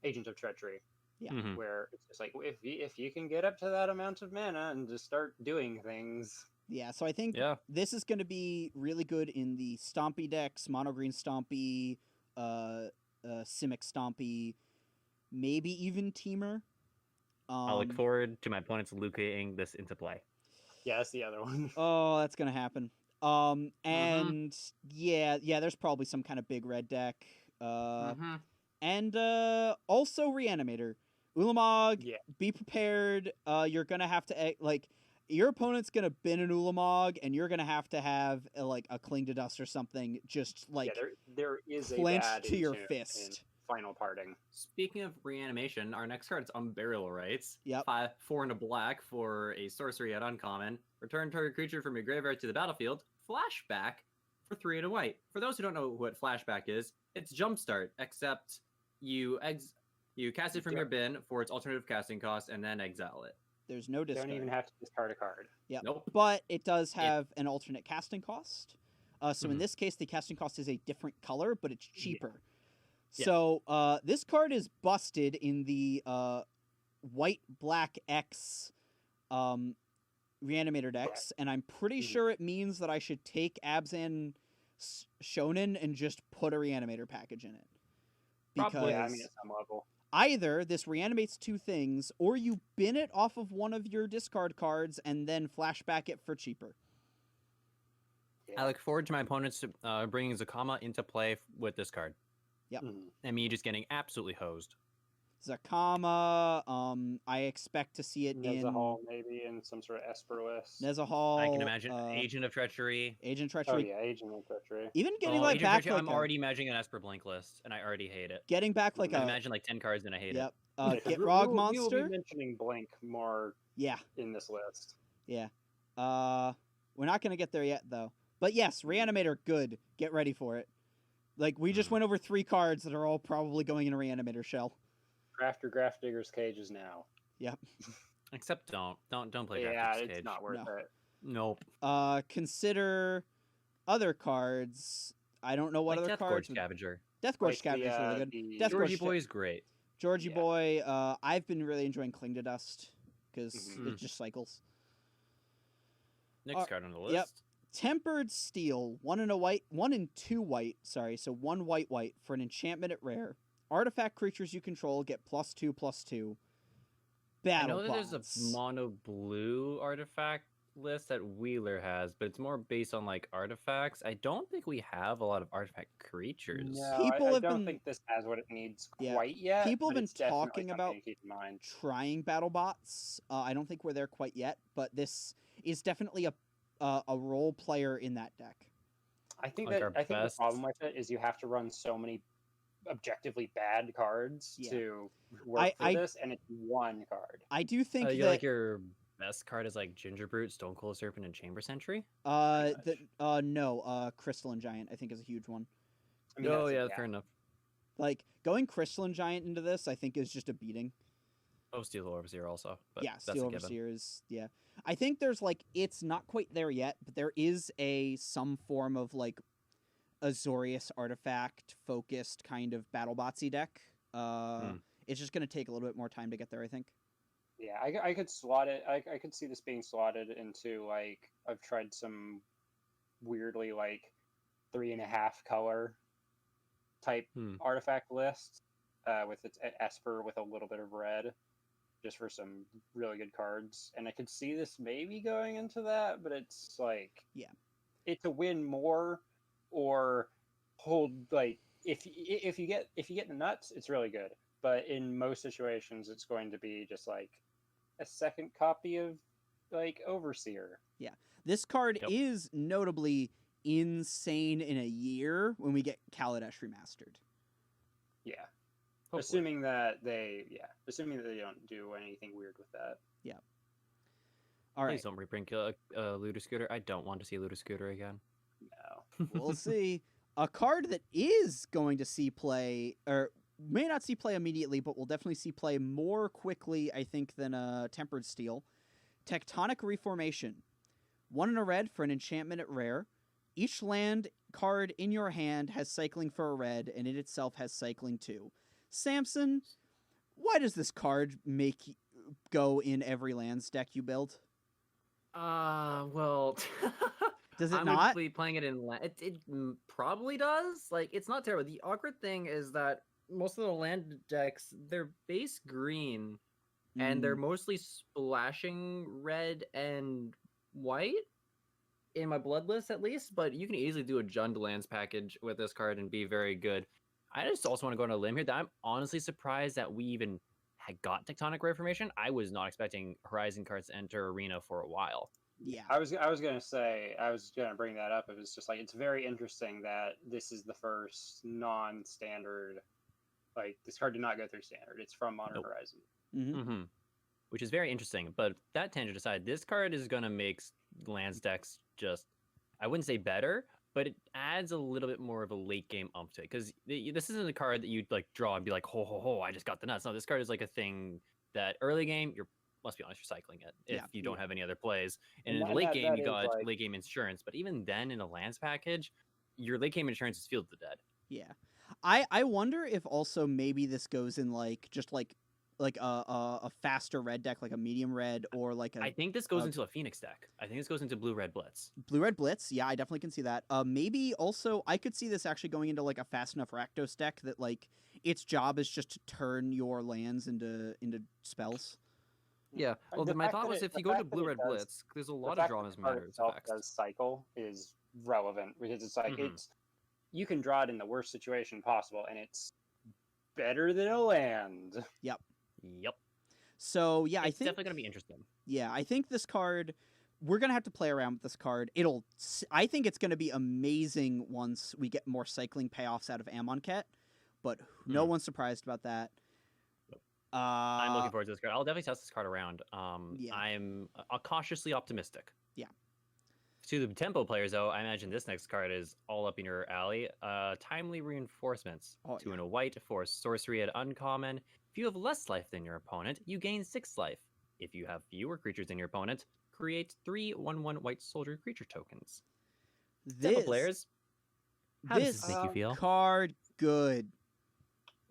C: Agent of Treachery,
A: Yeah.
B: Mhm.
C: where it's just like if you can get up to that amount of mana and just start doing things.
A: Yeah, so I think
B: Yeah.
A: this is going to be really good in the Stompy decks, Mono Green Stompy, Simic Stompy, maybe even Teamer.
B: I look forward to my opponents Lucaing this into play.
C: Yeah, that's the other one.
A: Oh, that's going to happen. And yeah, there's probably some kind of big red deck. And also Reanimator. Ulamog,
C: Yeah.
A: be prepared. You're going to have to, like, your opponent's going to bin an Ulamog, and you're going to have like, a Cling to Dust or something, just, like,
C: Yeah, there is a
A: clenched
C: bad
A: to your
C: in
A: fist.
C: Final Parting.
B: Speaking of reanimation, our next card is Unburial Rites.
A: Yep.
B: 4 and a black for a sorcery at uncommon. Return target creature from your graveyard to the battlefield. Flashback for 3 and a white. For those who don't know what flashback is, it's Jumpstart, except you cast it from your bin for its alternative casting cost and then exile it.
A: There's no
C: You
A: discard.
C: don't even have to discard a card.
A: Yep.
B: Nope.
A: But it does have an alternate casting cost. So in
B: Mhm.
A: this case, the casting cost is a different color, but it's cheaper.
B: Yeah.
A: So this card is busted in the white-black X Reanimator decks, and I'm pretty
C: Mhm.
A: sure it means that I should take Abzan Shonen and just put a Reanimator package in it. Because
B: Probably,
C: Yeah, I mean at some level.
A: either this reanimates 2 things, or you bin it off of one of your discard cards and then flashback it for cheaper.
C: Yeah.
B: I look forward to my opponents bringing Zakama into play with this card.
C: Mhm.
B: and me just getting absolutely hosed.
A: Zakama. I expect to see it
C: Nezahal maybe in some sort of Esper list.
A: in Nezahal.
B: I can imagine Agent of Treachery.
A: Agent
C: Oh
A: Treachery.
C: yeah, Agent of Treachery.
A: Even getting
B: Oh,
A: like
B: Agent of
A: back
B: Treachery,
A: like
B: I'm already imagining an Esper blank list, and I already hate it.
A: getting back like
B: I
A: a
B: imagine like 10 cards and I hate
A: yep.
C: Yeah, 'cause
A: Get
C: we
A: Rog
C: will
A: Monster.
C: be mentioning Blink more
A: Yeah.
C: in this list.
A: Yeah. We're not gonna get there yet though. But yes, Reanimator, good. Get ready for it. Like we just went over 3 cards that are all probably going in a Reanimator shell.
C: Crafter Grafdigger's Cage is now.
A: Yep.
B: Except don't play
C: Yeah,
B: Graphics
C: it's
B: Cage.
C: not worth
A: No.
C: it.
B: Nope.
A: Consider other cards. I don't know what
B: Like
A: other
B: Death
A: cards.
B: Gorge Scavenger.
A: Death Gorge
C: Like
A: Scavenger is really good.
C: the
A: Death
B: Georgie
A: Gorge
B: Boy is great.
A: Georgie
C: Yeah.
A: Boy. I've been really enjoying Cling to Dust because
C: Mhm.
A: it just cycles.
B: Next card on the list.
A: Yep. Tempered Steel, 1 and 2 white. Sorry, so 1 white for an enchantment at rare. Artifact creatures you control get +2/+2.
B: I know
A: Battle
B: that there's
A: bots.
B: a mono blue artifact list that Wheeler has, but it's more based on like artifacts. I don't think we have a lot of artifact creatures.
C: No,
A: People
C: I
A: have
C: don't
A: been-
C: think this has what it needs
A: Yeah.
C: quite yet.
A: People have
C: but
A: been
C: it's definitely
A: talking
C: something
A: about
C: to keep in mind.
A: trying battle bots. I don't think we're there quite yet, but this is definitely a role player in that deck.
C: I think
B: Like
C: that
B: our
C: I think the
B: best-
C: problem with it is you have to run so many objectively bad cards
A: Yeah.
C: to work for
A: I-
C: this, and it's 1 card.
A: I do think
B: you
A: that
B: like your best card is like Ginger Brute, Stone Cold Serpent, and Chamber Sentry.
A: no, Crystalline Giant I think is a huge one.
C: I mean,
B: Oh
C: that's-
B: yeah, fair enough.
A: Like going Crystalline Giant into this, I think is just a beating.
B: Oh, Steel Overseer also. But
A: Yeah,
B: that's a
A: Steel
B: given.
A: Overseer is I think there's like it's not quite there yet, but there is some form of like Azorius artifact focused kind of battle botsy deck. It's just gonna take a little bit more time to get there, I think.
C: Yeah, I could slot it. I could see this being slotted into like I've tried some weirdly like 3.5 color type artifact lists with its Esper with a little bit of red, just for some really good cards. And I could see this maybe going into that, but it's like it's a win more or hold like if you get the nuts, it's really good. But in most situations, it's going to be just like a second copy of like Overseer.
A: This card is notably insane in a year when we get Kaladesh remastered.
C: Yeah.
B: Hopefully.
C: Assuming that they don't do anything weird with that.
A: All right,
B: Please don't reprint Looter Scooter. I don't want to see Looter Scooter again.
C: No.
A: we'll see. A card that is going to see play, or may not see play immediately, but will definitely see play more quickly, I think, than Tempered Steel. Tectonic Reformation. 1 and a red for an enchantment at rare. Each land card in your hand has cycling for a red, and it itself has cycling too. Samson, why does this card go in every lands deck you build?
B: Well,
A: Does it
B: I'm
A: not?
B: actually playing it in land. It probably does. Like, it's not terrible. The awkward thing is that most of the land decks, they're base green, and they're mostly splashing red and white. In my blood list, at least, but you can easily do a Jund lands package with this card and be very good. I just also want to go on a limb here that I'm honestly surprised that we even had got Tectonic Reformation. I was not expecting Horizon cards to enter Arena for a while.
A: Yeah.
C: I was gonna bring that up. It was just like it's very interesting that this is the first non-standard. Like this card did not go through standard. It's from Modern Horizon.
A: Mm-hmm.
B: Which is very interesting. But that tangent aside, this card is gonna make lands decks just, I wouldn't say better, but it adds a little bit more of a late game umph to it. Because this isn't a card that you'd like draw and be like, ho ho ho, I just got the nuts. No, this card is like a thing that early game let's be honest, you're cycling it if you don't have any other plays. And in late game, you got late game insurance. But even then, in a lands package, your late game insurance is Field of the Dead.
A: Yeah. I wonder if also maybe this goes in like just like a faster red deck, like a medium red, or like
B: I think this goes into a Phoenix deck. I think this goes into Blue Red Blitz.
A: Blue Red Blitz. Yeah, I definitely can see that. Maybe also I could see this actually going into like a fast enough Rakdos deck that like its job is just to turn your lands into spells.
B: Yeah. Well, my thought was if you go to Blue Red Blitz, there's a lot of draw as matters effects.
C: Does cycle is relevant because it's like you can draw it in the worst situation possible, and it's better than a land.
B: Yep.
A: So yeah,
B: It's
A: I think
B: definitely gonna be interesting.
A: yeah, I think this card, we're gonna have to play around with this card. I think it's gonna be amazing once we get more cycling payoffs out of Amonkhet, but no one's surprised about that.
B: I'm looking forward to this card. I'll definitely test this card around.
A: Yeah.
B: I'm cautiously optimistic.
A: Yeah.
B: To the tempo players, though, I imagine this next card is all up in your alley. Timely Reinforcements.
A: Oh,
B: 2
A: yeah.
B: and a white for sorcery at uncommon. If you have less life than your opponent, you gain 6 life. If you have fewer creatures than your opponent, create 3 1/1 white soldier creature tokens. Tempo players, how does this make you feel?
A: Card good.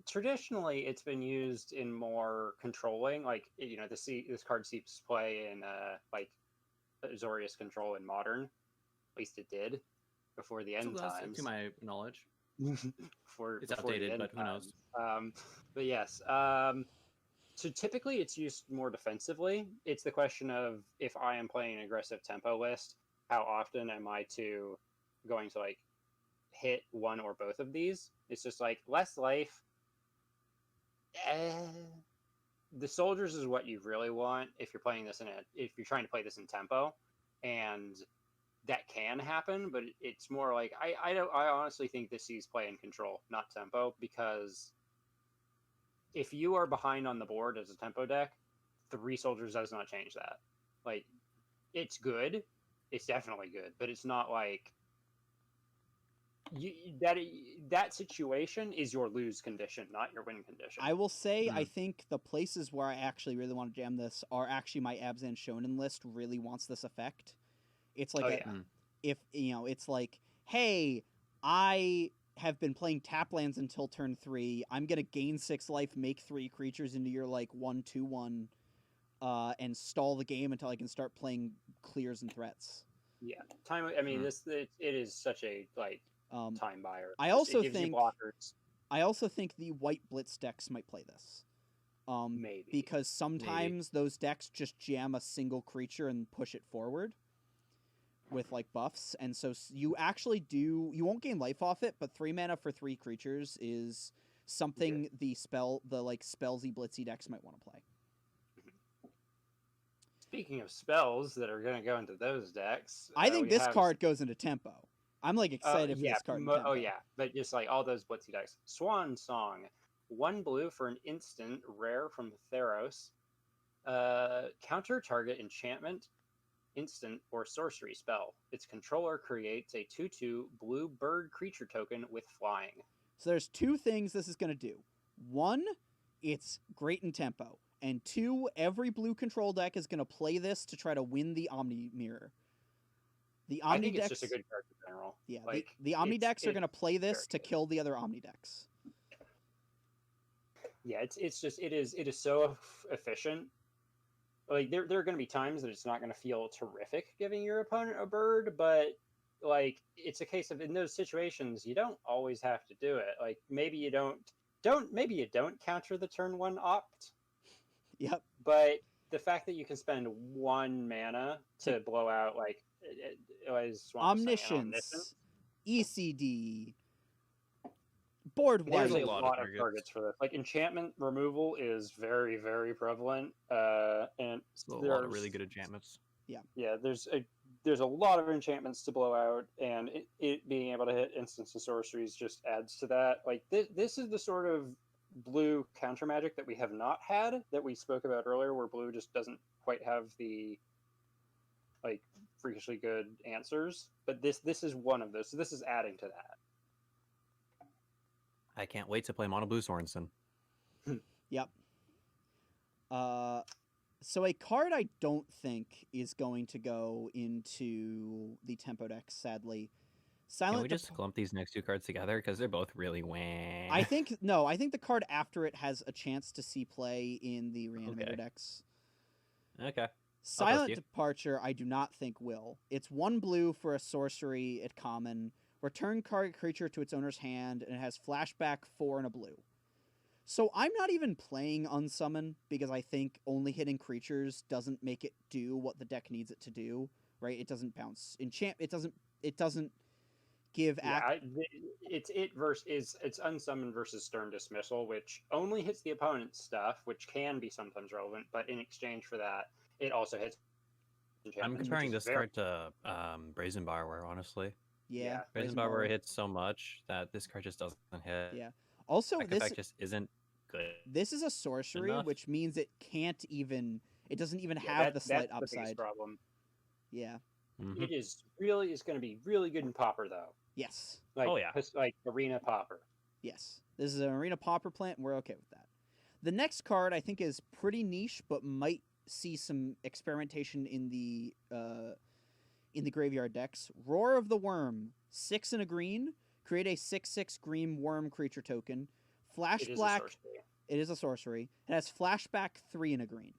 C: Traditionally, it's been used in more controlling, like this card sees play in like Azorius control in Modern. At least it did before the end times.
B: To my knowledge,
C: It's
B: before outdated, but who knows?
C: But yes, so typically it's used more defensively. It's the question of, if I am playing an aggressive tempo list, how often am I going to like hit one or both of these? It's just like less life. The soldiers is what you really want if you're playing this if you're trying to play this in tempo, and that can happen. But it's more like I honestly think this sees play in control, not tempo, because if you are behind on the board as a tempo deck, 3 soldiers does not change that. Like, it's good, it's definitely good, but it's not like that situation is your lose condition, not your win condition.
A: I will say, I think the places where I actually really want to jam this are actually my Abzan Shonen list really wants this effect. It's like if it's like, hey, I have been playing tap lands until turn 3. I'm gonna gain 6 life, make 3 creatures into your like 1/2/1, and stall the game until I can start playing clears and threats.
C: Yeah, time. I mean, it is such a like time buyer.
A: I also think the white blitz decks might play this.
C: Maybe
A: because sometimes those decks just jam a single creature and push it forward with like buffs, and so you won't gain life off it, but 3 mana for 3 creatures is something the spellsy blitzy decks might want to play.
C: Speaking of spells that are going to go into those decks,
A: I think this card goes into tempo. I'm like excited for this card.
C: Oh yeah, but just like all those blitzy decks. Swan Song, 1 blue for an instant rare from Theros. Counter target enchantment, instant, or sorcery spell. Its controller creates a 2/2 blue bird creature token with flying.
A: So there's 2 things this is going to do. 1, it's great in tempo. And 2, every blue control deck is going to play this to try to win the Omni Mirror.
C: I think it's just a good card in general.
A: Yeah, like, the Omni decks are going to play this to kill the other Omni decks.
C: Yeah, it is so efficient. Like there are going to be times that it's not going to feel terrific giving your opponent a bird, but like it's a case of, in those situations you don't always have to do it. Like maybe you don't counter the turn 1 opt.
A: Yep.
C: But the fact that you can spend 1 mana to blow out like
A: Omniscience, ECD, board wipe.
C: There's a lot of targets for this. Like enchantment removal is very, very prevalent, and
B: a lot of really good enchantments.
C: Yeah. There's a lot of enchantments to blow out, and it being able to hit instants and sorceries just adds to that. Like this is the sort of blue counter magic that we have not had, that we spoke about earlier, where blue just doesn't quite have the like freakishly good answers. But this is one of those. So this is adding to that.
B: I can't wait to play Mono Blue Sorensen.
A: Yep. So a card I don't think is going to go into the tempo deck, sadly.
B: Can we just clump these next 2 cards together, because they're both really wah?
A: I think the card after it has a chance to see play in the Reanimator decks.
B: Okay.
A: Silent Departure, I do not think will. It's 1 blue for a sorcery at common. Return target creature to its owner's hand, and it has flashback 4 and a blue. So I'm not even playing Unsummon, because I think only hitting creatures doesn't make it do what the deck needs it to do. Right? It doesn't bounce enchant. It doesn't give
C: Yeah, it's unsummoned versus stern dismissal, which only hits the opponent's stuff, which can be sometimes relevant, but in exchange for that, it also hits
B: I'm
C: enchantments, which
B: comparing
C: is
B: this
C: very
B: card to Brazen Borrower, honestly.
A: yeah,
B: Brazen
A: Brazen
B: Borrower
A: Borrower.
B: hits so much that this card just doesn't hit.
A: Yeah. Also,
B: Back
A: this
B: effect just isn't good
A: this is a sorcery,
B: enough.
A: which means it can't even. It doesn't even
C: yeah,
A: have the slight
C: that's the biggest
A: upside.
C: problem.
A: Yeah.
B: Mhm.
C: It is going to be really good in Popper though,
A: Yes.
C: like
B: Oh, yeah.
C: like Arena Popper.
A: Yes. This is an Arena Pauper plant, and we're okay with that. The next card I think is pretty niche, but might see some experimentation in the graveyard decks. Roar of the Worm, 6 and a green. Create a 6/6 green worm creature token. Flash
C: It is a
A: black.
C: sorcery.
A: It is a sorcery. It has flashback 3 and a green.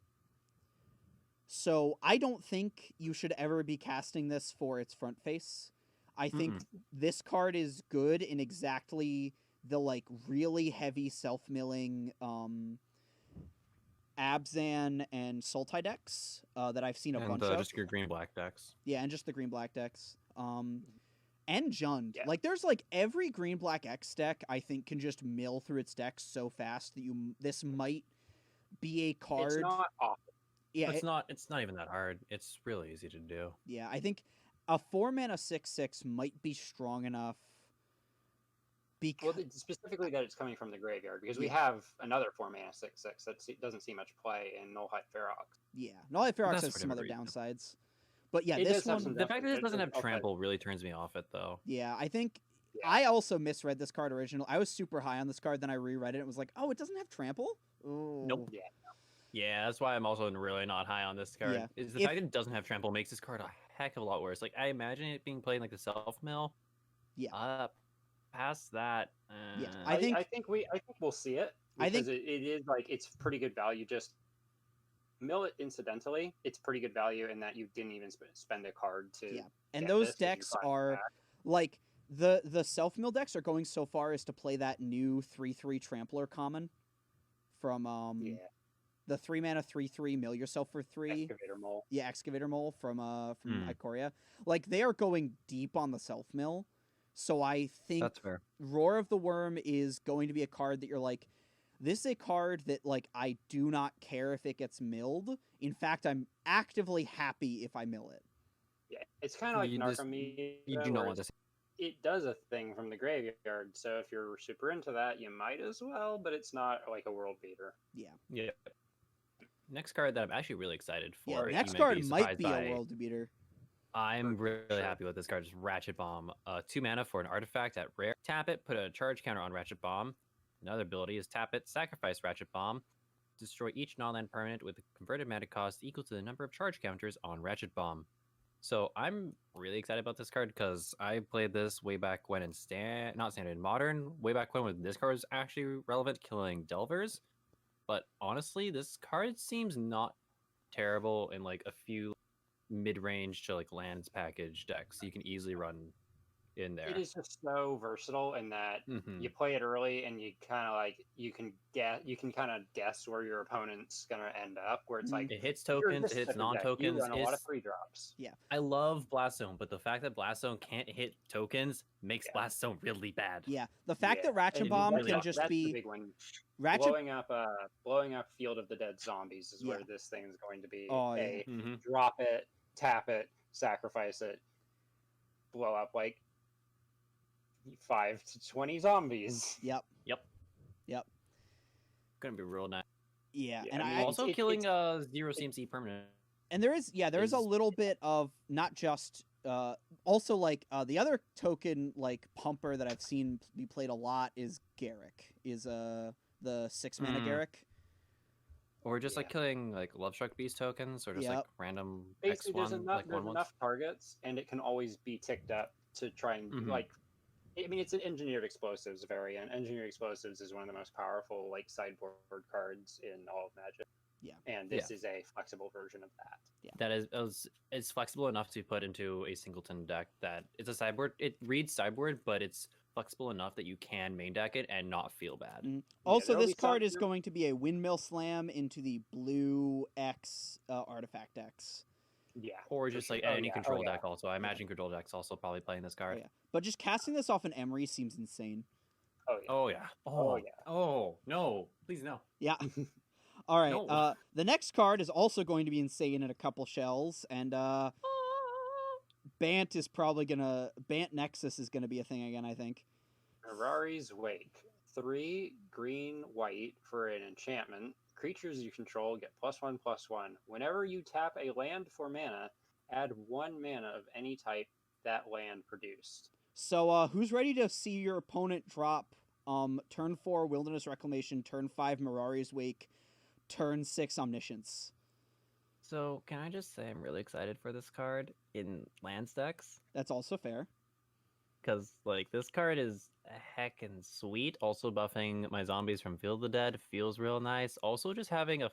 A: So I don't think you should ever be casting this for its front face. I think this card is good in exactly the like really heavy self-milling Abzan and Sultai decks that I've seen a
B: And
A: bunch of.
B: just your green black decks.
A: Yeah, and just the green black decks. And Jund.
C: Yeah.
A: Like there's like every green black X deck I think can just mill through its decks so fast that this might be a card.
C: It's not awful.
A: Yeah,
B: It's not even that hard. It's really easy to do.
A: yeah, I think a 4-mana 6/6 might be strong enough.
C: Well, specifically that it's coming from the graveyard, because we
A: Yeah.
C: have another 4-mana 6/6 that doesn't see much play in Nullhide Ferox.
A: Yeah, Nullhide Ferox
B: That's
A: has
B: for
A: some other
B: different reasons.
A: downsides, but yeah,
C: It
A: this
C: does have
A: one.
C: some
B: The fact that it doesn't have
C: Okay.
B: trample really turns me off it though.
A: Yeah, I think
C: Yeah.
A: I also misread this card original. I was super high on this card, then I reread it. It was like, oh, it doesn't have trample. Oh.
B: Nope.
C: Yeah.
B: Yeah, that's why I'm also really not high on this card.
A: Yeah.
B: Is the
A: If-
B: fact that it doesn't have trample makes this card a heck of a lot worse. Like I imagine it being played in, like the self mill.
A: Yeah.
B: Past that.
A: Yeah, I think
C: we'll see it,
A: I
C: because
A: think-
C: it is like it's pretty good value. Just mill it incidentally. It's pretty good value in that you didn't even spend a card to.
A: Yeah. And
C: get
A: those
C: this, and you
A: decks
C: find it
A: are
C: back.
A: like the self mill decks are going so far as to play that new 3/3 Trampler common from
C: Yeah.
A: the 3-mana 3/3 mill yourself for 3.
C: Excavator Mole.
A: Yeah, Excavator Mole from
B: Hmm.
A: Ikoria. Like they are going deep on the self mill. So I think
B: That's fair.
A: Roar of the Worm is going to be a card that you're like, this is a card that like I do not care if it gets milled. In fact, I'm actively happy if I mill it.
C: Yeah, it's kind of like
B: You just-
C: Narcomedia.
B: You do not want to.
C: It does a thing from the graveyard, so if you're super into that, you might as well. But it's not like a world beater.
A: Yeah.
B: Yeah. Next card that I'm actually really excited for.
A: Yeah,
B: you
A: next
B: may
A: card
B: be
A: might
B: surprised
A: be
B: by.
A: a world beater.
B: I'm really
C: Sure.
B: happy with this card. Just Ratchet Bomb. 2 mana for an artifact at rare. Tap it, put a charge counter on Ratchet Bomb. Another ability is tap it, sacrifice Ratchet Bomb. Destroy each non-land permanent with a converted mana cost equal to the number of charge counters on Ratchet Bomb. So I'm really excited about this card because I played this way back when in not standard, modern, way back when this card was actually relevant, killing Delvers. But honestly, this card seems not terrible in like a few mid-range to like lands package decks. You can easily run in there.
C: It is just so versatile in that
B: Mhm.
C: you play it early and you kind of like you can kind of guess where your opponent's gonna end up. Where it's like
B: It hits
C: you're
B: tokens,
C: this
B: it hits
C: type of deck,
B: non-tokens.
C: You run a lot of
B: It's-
C: free drops.
B: I love Blast Zone, but the fact that Blast Zone can't hit tokens makes
C: Yeah.
B: Blast Zone really bad.
A: Yeah. The fact
C: Yeah,
A: that Ratchet
B: and
A: Bomb
B: really
A: can
B: awesome.
A: just
C: that's the
A: be
C: big one.
A: Ratchet.
C: Blowing up Field of the Dead Zombies is where
A: Yeah.
C: this thing is going to be.
A: Oh, yeah.
C: a
B: Mhm.
C: drop it, tap it, sacrifice it, blow up like 5 to 20 zombies.
A: Yep.
B: Gonna be real nice.
A: Yeah.
C: Yeah,
A: And
C: I mean,
A: I
B: Also
C: it's-
B: killing 0 CMC permanent.
A: and there is a
B: is-
A: little bit of not just also like the other token like pumper that I've seen be played a lot is Garrick, is the 6-mana
B: Mm.
A: Garrick.
B: Or just like
C: Yeah.
B: killing like Love Struck Beast tokens, or just like
A: Yep.
B: random
C: Basically,
B: X1 like
C: there's
B: 1/1.
C: enough targets, and it can always be ticked up to try and
B: Mhm.
C: like. I mean, it's an engineered explosives variant. Engineered explosives is one of the most powerful like sideboard cards in all of Magic.
A: Yeah.
C: And this is a flexible version of that.
B: That is flexible enough to put into a singleton deck that it's a sideboard. It reads sideboard, but it's flexible enough that you can main deck it and not feel bad.
A: Also,
C: there'll
A: this
C: be
A: card
C: some-
A: is going to be a Windmill Slam into the blue X artifact decks.
C: Yeah.
B: Or
C: for
B: just
C: sure.
B: like
C: Oh,
B: any
C: yeah.
B: control
C: Oh, yeah.
B: deck also. I imagine control deck's also probably playing this
A: Oh,
B: card.
A: yeah. But just casting this off an Emery seems insane.
C: Oh, yeah.
B: Oh yeah.
C: Oh, yeah.
B: Oh no. Please no.
A: Yeah. All right.
B: No.
A: The next card is also going to be insane in a couple shells, and Bant Nexus is gonna be a thing again, I think.
C: Mirari's Wake. 3 green white for an enchantment. Creatures you control get +1/+1. Whenever you tap a land for mana, add 1 mana of any type that land produced.
A: So who's ready to see your opponent drop turn 4 Wilderness Reclamation, turn 5 Mirari's Wake, turn 6 Omniscience?
D: So can I just say I'm really excited for this card in lands decks?
A: That's also fair.
D: Because like this card is heckin' sweet. Also buffing my zombies from Field of the Dead feels real nice. Also just having a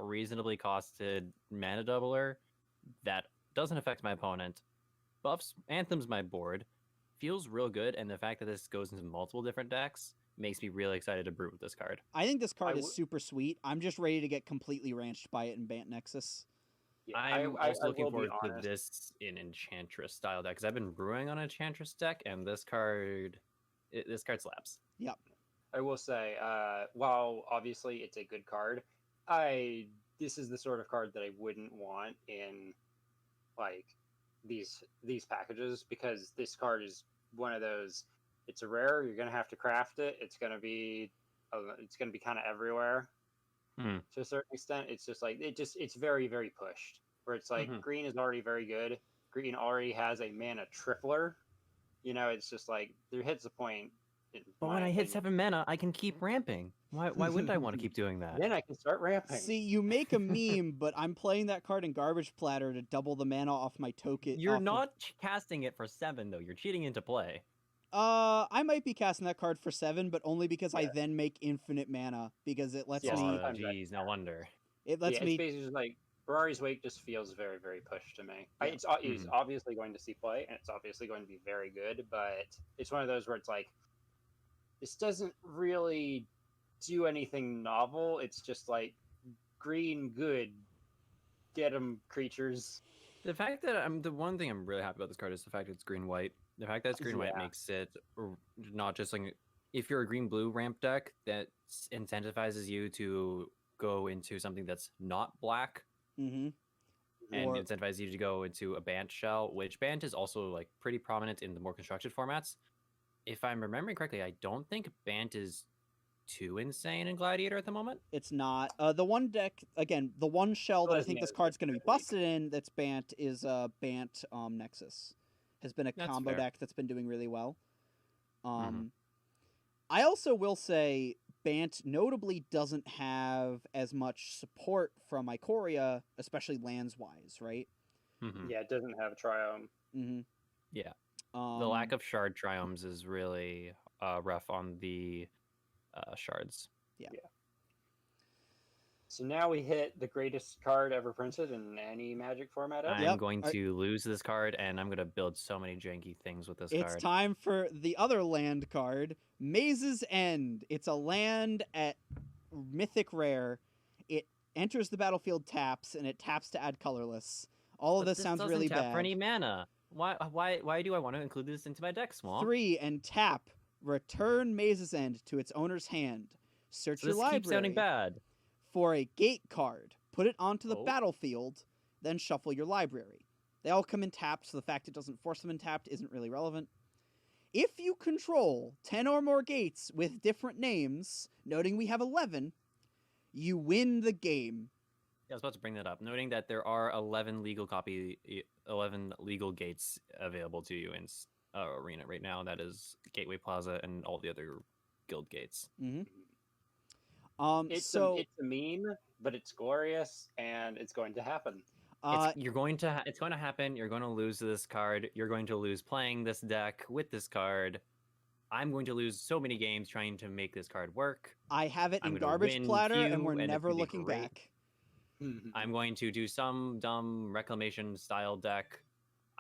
D: reasonably costed mana doubler that doesn't affect my opponent, buffs Anthem's my board, feels real good, and the fact that this goes into multiple different decks makes me really excited to brew with this card.
A: I think this card
C: I
A: is super sweet. I'm just ready to get completely ranched by it in Bant Nexus.
C: Yeah,
B: I'm also looking
C: will be
B: forward to
C: honest.
B: this in Enchantress style deck because I've been brewing on Enchantress deck, and this card slaps.
C: I will say, while obviously it's a good card, this is the sort of card that I wouldn't want in like these packages, because this card is one of those. It's a rare. You're gonna have to craft it. It's gonna be kind of everywhere. To a certain extent. It's just like it's very, very pushed. Where it's like green is already very good. Green already has a mana tripler. It's just like there hits a point.
D: But when I hit 7 mana, I can keep ramping. Why wouldn't I want to keep doing that?
C: Then I can start ramping.
A: See, you make a meme, but I'm playing that card in Garbage Platter to double the mana off my token.
D: You're not casting it for 7 though. You're cheating into play.
A: I might be casting that card for 7, but only because I
C: Yeah.
A: then make infinite mana, because it lets
C: Yeah,
A: me.
C: sometimes I
B: Jeez, no wonder.
A: It lets
C: It's
A: me.
C: basically just like Ferrari's Wake just feels very, very pushed to me.
A: Yeah.
C: It's obviously going to see play, and it's obviously going to be very good, but it's one of those where it's like, this doesn't really do anything novel. It's just like green good, get them creatures.
B: The fact that the one thing I'm really happy about this card is the fact that it's green white. The fact that it's green white
C: Yeah.
B: makes it not just like if you're a green blue ramp deck that incentivizes you to go into something that's not black
A: Mm-hmm.
B: and
A: Or-
B: incentivizes you to go into a Bant shell, which Bant is also like pretty prominent in the more constructed formats. If I'm remembering correctly, I don't think Bant is too insane in Gladiator at the moment.
A: It's not. The one deck, again, the one shell that I think this card's going to be busted in that's Bant is Bant Nexus. Has been a
B: That's
A: combo
B: fair.
A: deck that's been doing really well. I also will say Bant notably doesn't have as much support from Ikoria, especially lands-wise, right?
C: Yeah, it doesn't have Triome.
A: Mm-hmm.
B: Yeah. The lack of shard triomes is really rough on the shards.
C: So now we hit the greatest card ever printed in any Magic format ever.
B: I'm
A: Yep.
B: going to lose this card, and I'm going to build so many janky things with this
A: It's
B: card.
A: time for the other land card, Maze's End. It's a land at Mythic Rare. It enters the battlefield, taps, and it taps to add colorless. All of
D: But
A: this sounds
D: doesn't
A: really
D: tap
A: bad.
D: for any mana. Why do I want to include this into my deck, Swamp?
A: 3 and tap. Return Maze's End to its owner's hand. Search
D: So
A: your
D: this
A: library
D: keeps sounding bad.
A: for a gate card. Put it onto the
D: Oh.
A: battlefield, then shuffle your library. They all come in tapped, so the fact it doesn't force them in tapped isn't really relevant. If you control 10 or more gates with different names, noting we have 11, you win the game.
B: Yeah, I was about to bring that up, noting that there are 11 legal gates available to you in Arena right now. That is Gateway Plaza and all the other guild gates.
A: Mm-hmm.
C: It's a meme, but it's glorious, and it's going to happen.
B: It's going to happen. You're going to lose this card. You're going to lose playing this deck with this card. I'm going to lose so many games trying to make this card work.
A: I have it
B: I'm
A: in
B: gonna
A: Garbage
B: win
A: Platter,
B: few,
A: and we're
B: and it's
A: never
B: gonna be
A: looking
B: great.
A: back.
B: I'm going to do some dumb reclamation style deck.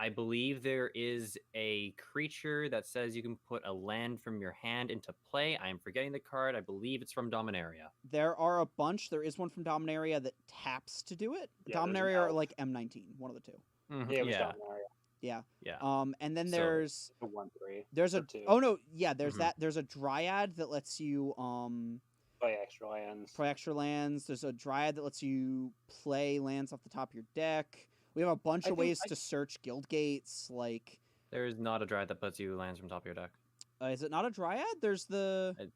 B: I believe there is a creature that says you can put a land from your hand into play. I am forgetting the card. I believe it's from Dominaria.
A: There are a bunch. There is one from Dominaria that taps to do it.
C: Yeah, there's an
A: Dominaria or
C: elf.
A: like M19, one of the two.
B: Mhm,
C: Yeah, it was
B: yeah,
C: Dominaria.
A: Yeah.
B: yeah.
A: And then
B: So-
A: there's
C: It's a 1/3.
A: there's a
C: or 2.
A: oh no, yeah, there's
B: Mhm.
A: that. There's a Dryad that lets you
C: Play extra lands.
A: play extra lands. There's a Dryad that lets you play lands off the top of your deck. We have a bunch
C: I
A: of
C: think
A: ways to search guild gates. Like,
B: There's not a dryad that puts you lands from top of your deck.
A: is it not a Dryad? There's the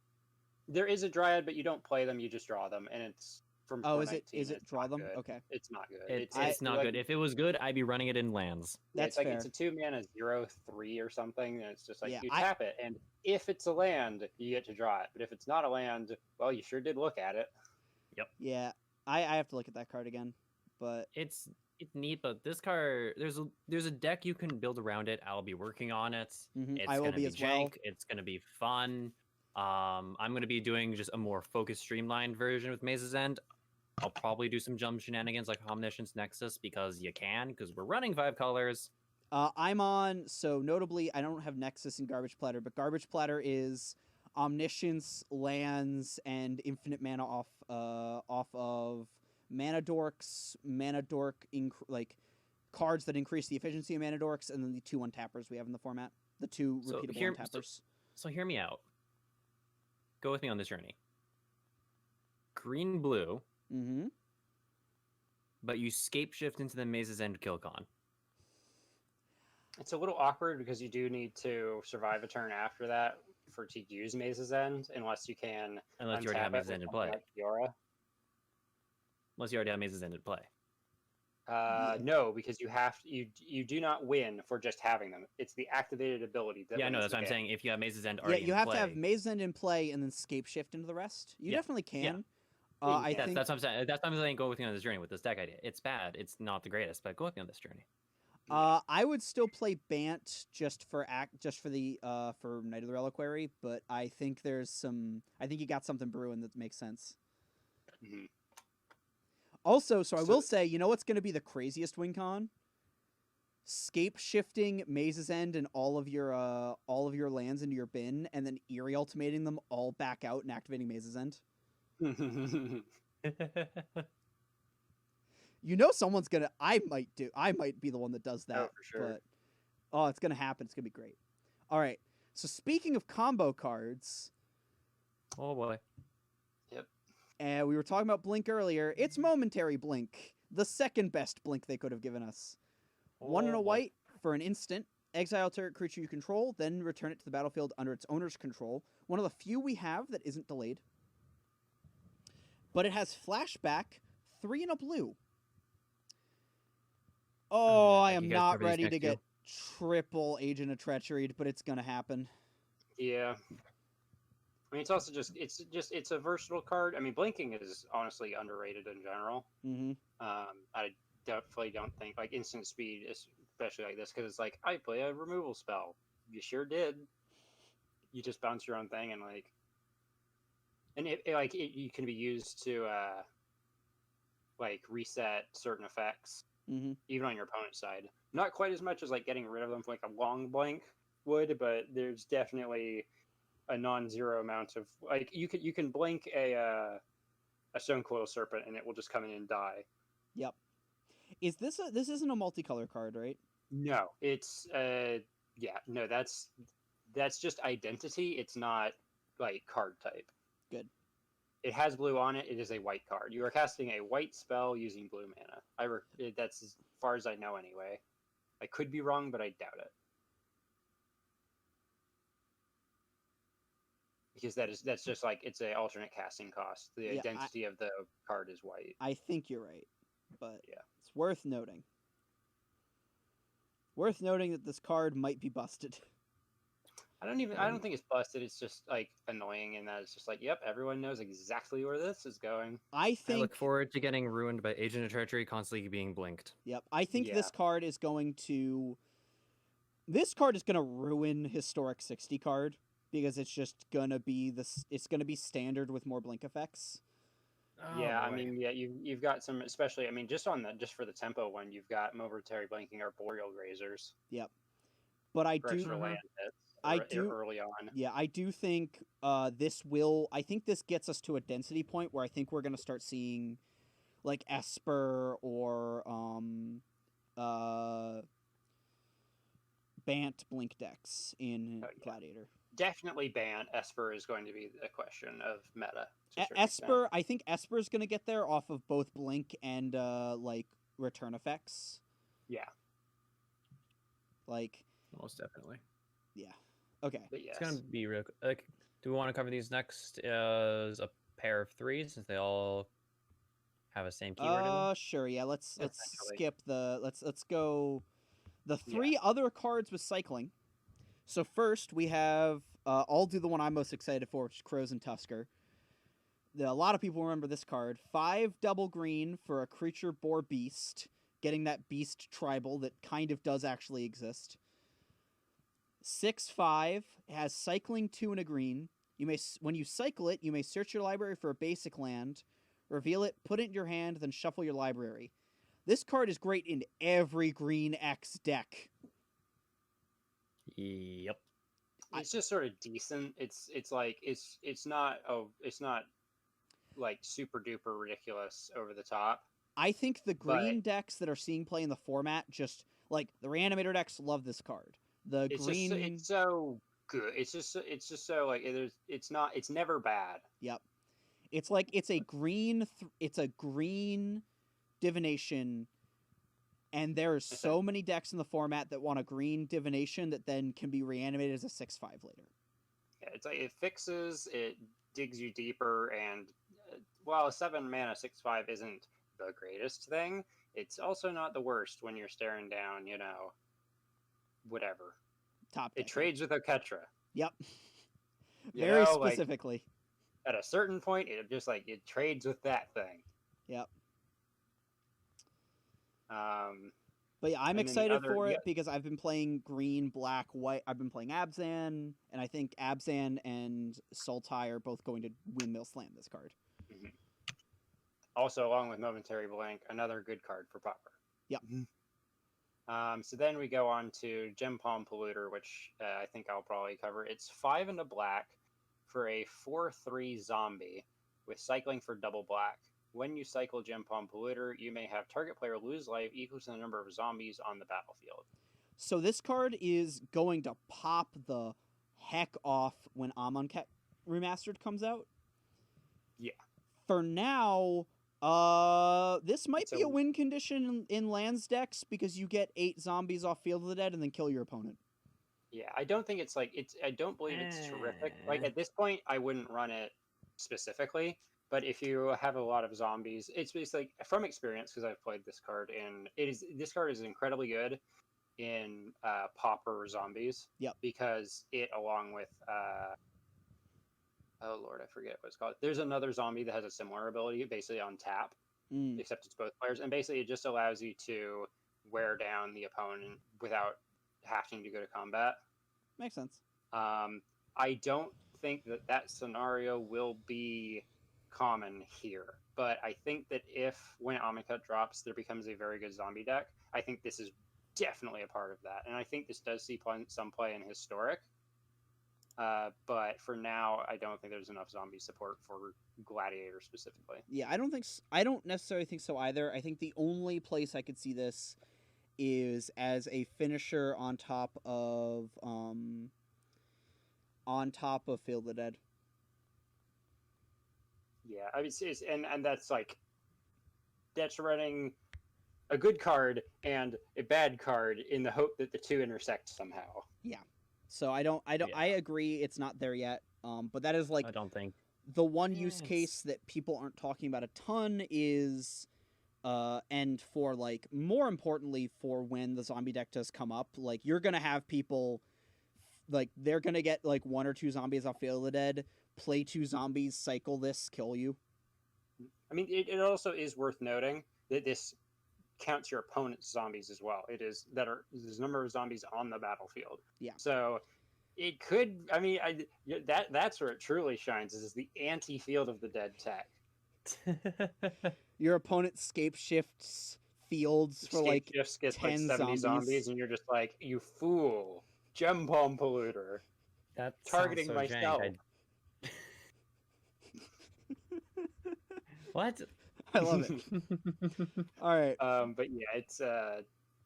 C: There is a Dryad, but you don't play them, you just draw them, and it's from
A: oh, is it
C: 419.
A: draw
C: not
A: them?
C: good.
A: Okay,
C: It's not good.
B: It's not
C: like,
B: good. If it was good, I'd be running it in lands.
C: Yeah,
A: that's
C: it's like
A: fair.
C: it's a 2-mana 0/3 or something, and it's just like
A: Yeah,
C: you
A: I-
C: tap it, and if it's a land, you get to draw it. But if it's not a land, well, you sure did look at it.
A: Yeah, I have to look at that card again, but
B: It's neat, but this card there's a deck you can build around it. I'll be working on it.
A: mhm,
B: It's
A: I will
B: gonna
A: be
B: be
A: as well.
B: jank. It's gonna be fun. I'm gonna be doing just a more focused, streamlined version with Maze's End. I'll probably do some jump shenanigans like Omniscience Nexus because you can, because we're running 5 colors.
A: I'm on. So notably, I don't have Nexus and Garbage Platter, but Garbage Platter is Omniscience, lands, and infinite mana off of Mana Dorks, like cards that increase the efficiency of Mana Dorks, and then the 2 untappers we have in the format, the 2
B: So
A: repeatable
B: here-
A: untappers.
B: So hear me out. Go with me on this journey. Green blue,
A: Mm-hmm.
B: but you scape shift into the Maze's End Killcon.
C: It's a little awkward because you do need to survive a turn after that to use Maze's End, unless you can
B: Unless you already have
C: untap it
B: Maze's
C: with
B: End in
C: something
B: play.
C: like Fiora.
B: Unless you already have Maze's End in play.
A: Yeah.
C: No, because you do not win for just having them. It's the activated ability that
B: Yeah, no,
C: wins
B: that's
C: the
B: what I'm
C: game.
B: saying. If you have Maze's End
A: Yeah,
B: already
A: you
B: in
A: have
B: play,
A: to have Maze End in play and then scape shift into the rest. You
B: Yeah,
A: definitely
B: yeah.
A: can.
C: Yeah, you
A: I
C: can.
A: think
B: that's what I'm saying. That's what I'm saying. Go with me on this journey with this deck idea. It's bad. It's not the greatest, but go with me on this journey.
A: I would still play Bant just for the for Knight of the Reliquary, but I think I think you got something brewing that makes sense.
C: Mhm.
A: Also, so I will
C: So-
A: say, you know what's going to be the craziest win con? Scape shifting Maze's End and all of your lands into your bin, and then Eerie ultimating them all back out and activating Maze's End. You know someone's gonna. I might be the one that does that.
C: for sure.
A: But it's gonna happen. It's gonna be great. All right. So speaking of combo cards,
B: Oh boy.
A: and we were talking about Blink earlier. It's Momentary Blink, the second best Blink they could have given us. 1 and a
B: Oh, boy.
A: white for an instant. Exile target creature you control, then return it to the battlefield under its owner's control. One of the few we have that isn't delayed. But it has flashback, 3 and a blue. Oh, I
B: Thank
A: am
B: you guys
A: not
B: for these
A: ready to
B: next
A: get triple Agent of Treachery, but it's gonna happen.
C: Yeah. I mean, it's also it's a versatile card. I mean, blinking is honestly underrated in general.
A: Mm-hmm.
C: I definitely don't think like instant speed, especially like this, because it's like I play a removal spell. You sure did. You just bounce your own thing and you can be used to like reset certain effects
A: Mm-hmm.
C: even on your opponent's side. Not quite as much as like getting rid of them for like a long blink would, but there's definitely a non-zero amount of like you can blink a Stone Coil Serpent and it will just come in and die.
A: Yep. This isn't a multicolor card, right?
C: No, it's that's just identity. It's not like card type.
A: Good.
C: It has blue on it. It is a white card. You are casting a white spell using blue mana. That's as far as I know anyway. I could be wrong, but I doubt it. Because that's just like it's a alternate casting cost. The
A: Yeah,
C: identity of the card is white.
A: I think you're right, but
C: Yeah.
A: it's worth noting. Worth noting that this card might be busted.
C: I don't think it's busted. It's just like annoying in that it's just like, yep, everyone knows exactly where this is going.
A: I
B: I
A: think.
B: look forward to getting ruined by Agent of Treachery constantly being blinked.
A: Yep, I think
C: Yeah.
A: this card is going to. This card is going to ruin Historic 60 card because it's just gonna be this. It's gonna be standard with more blink effects.
C: Yeah, I
D: boy.
C: mean, yeah, you've got some, especially, I mean, just for the tempo one, you've got momentary blinking arboreal grazers
A: Yep. But I
C: for
A: do,
C: extra land hits
A: I do,
C: early on.
A: yeah, I do think this will. I think this gets us to a density point where I think we're gonna start seeing like Esper or uh Bant blink decks in
C: Oh, yeah.
A: Gladiator.
C: Definitely ban Esper is going to be a question of meta to a certain extent.
A: Esper, I think Esper's gonna get there off of both blink and like return effects.
C: Yeah,
A: Like,
D: Most definitely.
A: yeah. Okay.
C: but
D: It's
C: yes.
D: gonna be real. Like, do we want to cover these next as a pair of threes since they all have a same keyword in them?
A: Sure, yeah. Let's
C: Essentially.
A: skip the let's go the
C: Yeah.
A: 3 other cards with cycling. So first we have I'll do the one I'm most excited for, which is Crows and Tusker. A lot of people remember this card. 5 double green for a creature boar beast, getting that beast tribal that kind of does actually exist. 6/5 has cycling 2 and a green. You may, when you cycle it, you may search your library for a basic land, reveal it, put it in your hand, then shuffle your library. This card is great in every green X deck.
D: Yep.
C: It's just sort of decent. It's like it's not like super duper ridiculous over the top.
A: I think the
C: But-
A: green decks that are seeing play in the format just like the Reanimator decks love this card. The
C: It's
A: green,
C: just it's so good. It's just so like it's never bad.
A: yep. It's like it's a green divination, and there's so many decks in the format that want a green divination that then can be reanimated as a 6/5 later.
C: Yeah, it's like it fixes, it digs you deeper, and while a 7 mana 6/5 isn't the greatest thing, it's also not the worst when you're staring down, whatever.
A: Top
C: It
A: deck.
C: trades with Oketra.
A: Yep.
C: You
A: Very
C: know, like,
A: specifically.
C: at a certain point, it just like it trades with that thing.
A: Yep.
C: But
A: yeah, I'm
C: and then the
A: excited
C: other-
A: for
C: yeah.
A: it because I've been playing green, black, white. I've been playing Abzan, and I think Abzan and Sultai are both going to windmill slam this card.
C: Also, along with Momentary Blank, another good card for Popper.
A: Yep.
C: So then we go on to Gem Palm Polluter, which I think I'll probably cover. It's 5 and a black for a 4/3 zombie with cycling for double black. When you cycle Gem Palm Polluter, you may have target player lose life equal to the number of zombies on the battlefield.
A: So this card is going to pop the heck off when Amonkhet Remastered comes out.
C: Yeah.
A: For now, this might be a win condition in lands decks because you get 8 zombies off Field of the Dead and then kill your opponent.
C: Yeah, I don't think it's like it's. I don't believe it's terrific. Like at this point, I wouldn't run it specifically. But if you have a lot of zombies, it's like from experience because I've played this card, and this card is incredibly good in Pauper zombies.
A: Yep.
C: Because it, along with oh lord, I forget what it's called. There's another zombie that has a similar ability, basically on tap, except it's both players, and basically it just allows you to wear down the opponent without having to go to combat.
A: Makes sense.
C: I don't think that scenario will be common here, but I think that if when Amonkhet drops, there becomes a very good zombie deck. I think this is definitely a part of that, and I think this does see some play in Historic. But for now, I don't think there's enough zombie support for Gladiator specifically.
A: Yeah, I don't necessarily think so either. I think the only place I could see this is as a finisher on top of Field of the Dead.
C: Yeah, I mean, and that's like that's running a good card and a bad card in the hope that the two intersect somehow.
A: Yeah. So I agree it's not there yet. But that is like
D: I don't think.
A: the one use case that people aren't talking about a ton is and for like more importantly for when the zombie deck does come up, like you're gonna have people like they're gonna get like 1 or 2 zombies off Field of the Dead, play 2 zombies, cycle this, kill you.
C: I mean, it also is worth noting that this counts your opponent's zombies as well. There's a number of zombies on the battlefield.
A: Yeah.
C: So it could. I mean, that's where it truly shines. Is the anti Field of the Dead tech.
A: Your opponent scape shifts fields for like
C: Shifts gets like
A: 10
C: 70 zombies, and you're just like, you fool, gem bomb polluter,
D: That
C: targeting
D: sounds so
C: myself.
D: jank. What?
A: I love it. All right.
C: But yeah, it's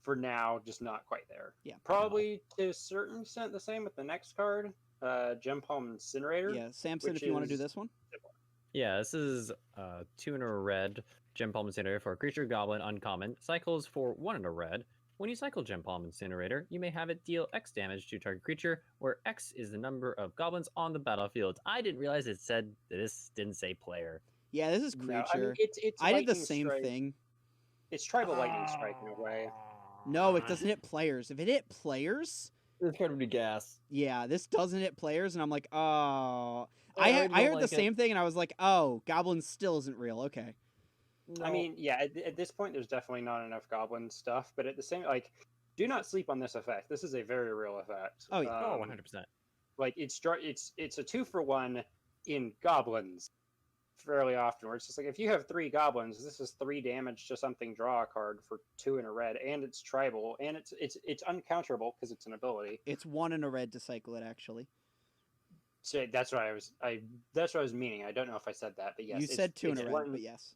C: for now just not quite there.
A: Yeah.
C: Probably to a certain extent the same with the next card, Gem Palm Incinerator.
A: Yeah, Samson,
C: which
A: if you want to do
C: is
A: this one.
D: Yeah, this is 2 in a red Gem Palm Incinerator for a creature goblin uncommon. Cycles for 1 in a red. When you cycle Gem Palm Incinerator, you may have it deal X damage to target creature, where X is the number of goblins on the battlefield. I didn't realize it said this didn't say player.
A: Yeah, this is creature.
C: No, I mean, it's
A: I did the
C: lightning
A: same
C: strike.
A: thing.
C: It's tribal lightning strike in a way.
A: No, it doesn't hit players. If it hit players,
D: This card would be gas.
A: yeah, this doesn't hit players, and I'm like, oh.
D: I
A: I
D: don't
A: heard
D: like
A: the
D: it.
A: same thing, and I was like, oh, goblin still isn't real. Okay.
C: I mean, yeah, at this point, there's definitely not enough goblin stuff, but at the same, like, do not sleep on this effect. This is a very real effect.
A: Oh, yeah.
D: 100%.
C: Like, it's a 2-for-1 in goblins fairly often, where it's just like, if you have 3 goblins, this is 3 damage to something, draw a card for 2 in a red, and it's tribal, and it's uncounterable because it's an ability.
A: It's 1 in a red to cycle it, actually.
C: So that's what I was meaning. I don't know if I said that, but yes.
A: You said 2 in
C: it's
A: a red,
C: one-
A: but yes.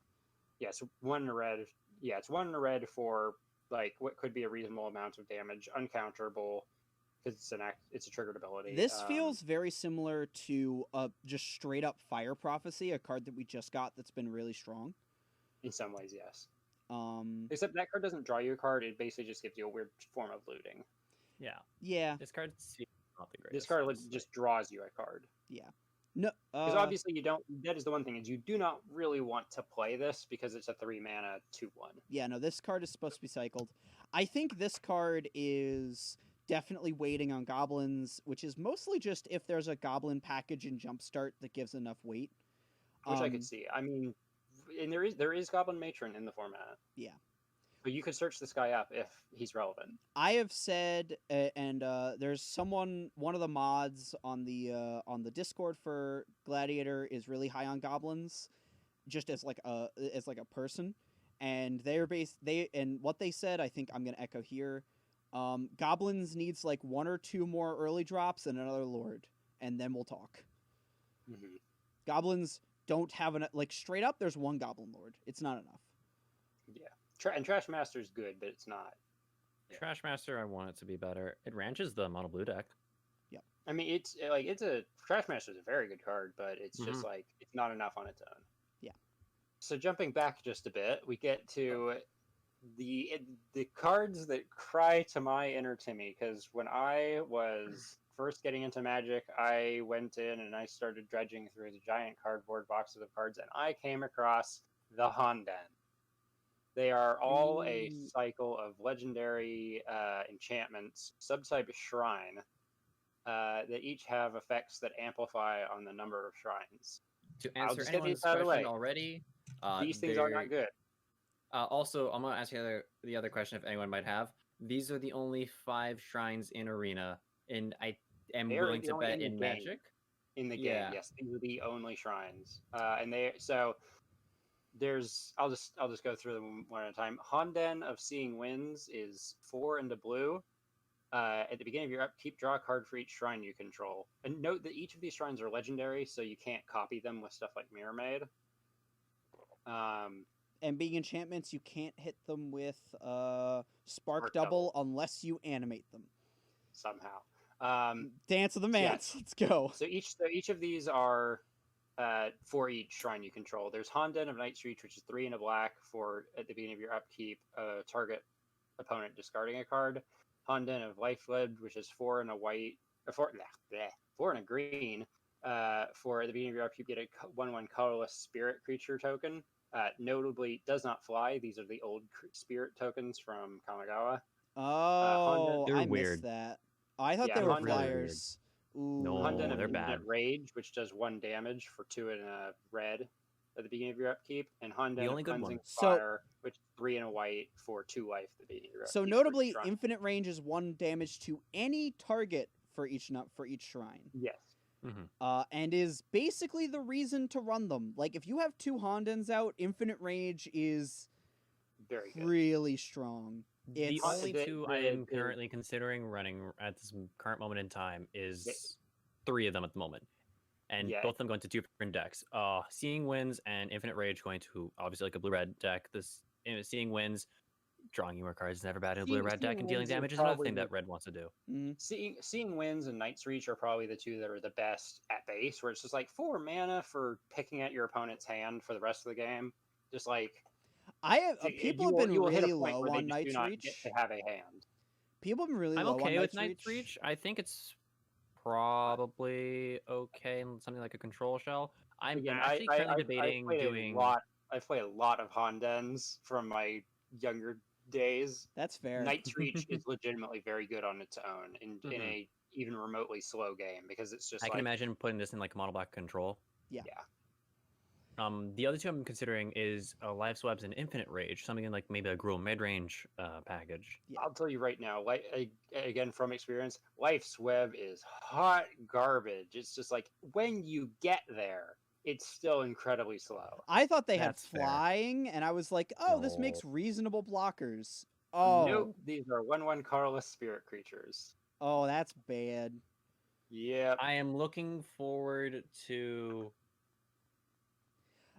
C: Yes, 1 in a red. Yeah, it's 1 in a red for like what could be a reasonable amount of damage, uncounterable, because it's a triggered ability.
A: This feels very similar to just straight up Fire Prophecy, a card that we just got that's been really strong.
C: In some ways, yes.
A: Um,
C: Except that card doesn't draw you a card; it basically just gives you a weird form of looting.
D: Yeah.
A: yeah,
D: This card seems not the greatest.
C: This card
D: honestly.
C: just draws you a card.
A: no,
C: Because obviously you don't. That is the one thing, is you do not really want to play this because it's a 3 mana 2/1.
A: yeah, no, this card is supposed to be cycled. I think this card is definitely waiting on goblins, which is mostly just if there's a goblin package in Jumpstart that gives enough weight.
C: Which I could see. I mean, and there is Goblin Matron in the format.
A: Yeah.
C: But you could search this guy up if he's relevant.
A: I have said, and there's one of the mods on the Discord for Gladiator is really high on goblins, just as like a person, and what they said, I think I'm gonna echo here. Goblins needs like 1 or 2 more early drops and another lord, and then we'll talk.
C: Mm-hmm.
A: Goblins don't have like straight up. There's 1 goblin lord. It's not enough.
C: Yeah. And Trash Master's good, but it's not.
D: Trash Master, I want it to be better. It ranches the mono blue deck.
C: I mean, it's a Trash Master is a very good card, but it's just like it's not enough on its own.
A: Yeah.
C: So jumping back just a bit, we get to the cards that cry to my inner Timmy, because when I was first getting into Magic, I went in and I started dredging through the giant cardboard boxes of cards, and I came across the Honden. They are all a cycle of legendary enchantments, subtype Shrine, that each have effects that amplify on the number of shrines.
B: To
C: I'll
B: answer
C: just get
B: anyone's
C: these out of the
B: question
C: way.
B: already,
C: These things are not good.
B: Also, I'm gonna ask you the other question if anyone might have. These are the only 5 shrines in Arena, and I am
C: They are
B: willing
C: the
B: to
C: only
B: bet
C: in the
B: in
C: game.
B: Magic.
C: In the
B: Yeah.
C: game, yes, these are the only shrines, and I'll just go through them one at a time. Honden of Seeing Winds is 4 into blue. At the beginning of your upkeep, draw a card for each shrine you control. And note that each of these shrines are legendary, so you can't copy them with stuff like Mirror Maid.
A: And being enchantments, you can't hit them with Spark
C: Spark
A: Double unless you animate them.
C: Somehow.
A: Dance of the Mance. Let's go.
C: So each of these are for each shrine you control. There's Honden of Night's Reach, which is 3 in a black for at the beginning of your upkeep, target opponent discarding a card. Honden of Lifeled, which is 4 in a white, 4 in a green, for at the beginning of your upkeep, get a 1/1 colorless spirit creature token. Notably, does not fly. These are the old spirit tokens from Kamigawa.
A: Oh,
D: They're
A: I missed
D: weird.
A: that. I thought
C: Yeah,
A: they were
C: Honden-
A: flyers. Ooh.
D: No,
C: Honden of
D: they're
C: Infinite
D: bad.
C: Rage, which does 1 damage for 2 in a red at the beginning of your upkeep, and Honden
D: only
C: of
D: good
C: Cleansing
D: one.
A: So-
C: Fire, which is 3 in a white for 2 life at the beginning of your
A: So
C: upkeep.
A: notably,
C: for each shrine.
A: infinite range is 1 damage to any target for each shrine.
C: Yes.
A: and is basically the reason to run them. Like, if you have 2 Hondens out, Infinite Rage is
C: Very good.
A: really strong.
B: The
A: It's
B: only
C: the-
B: 2
C: the-
B: I am
C: the-
B: currently considering running at this current moment in time is 3 of them at the moment. And
C: Yeah.
B: both of them going to 2 different decks. Seeing Winds and Infinite Rage going to obviously like a blue-red deck. This Seeing Winds, drawing you more cards is never bad in a blue-red deck, and dealing
C: Winds are
B: damage is another
C: probably
B: thing that red wants to do.
C: Seeing Winds and Night's Reach are probably the 2 that are the best at base, where it's just like 4 mana for picking at your opponent's hand for the rest of the game. Just like
A: people have been
C: you will hit a
A: really
C: point
A: low
C: where they
A: on
C: just do
A: Night's
C: not
A: Reach.
C: get to have a hand.
A: People have been really
B: I'm
A: low
B: okay
A: on
B: with
A: Night's
B: Night's Reach. I think it's probably okay in something like a control shell. I'm
C: Again,
B: actually currently debating doing.
C: I've played a lot of Hondens from my younger days.
A: That's fair.
C: Night's Reach is legitimately very good on its own in a even remotely slow game, because it's just
B: I can imagine putting this in like mono black control.
A: Yeah.
B: The other 2 I'm considering is Life's Webs and Infinite Rage, something like maybe a Gruul mid-range package.
C: I'll tell you right now, again from experience, Life's Web is hot garbage. It's just like when you get there, it's still incredibly slow.
A: I thought they had
B: That's fair.
A: flying, and I was like, oh, this
B: No.
A: makes reasonable blockers. Oh,
C: Nope, these are 1/1 colorless spirit creatures.
A: oh, that's bad.
C: Yep.
B: I am looking forward to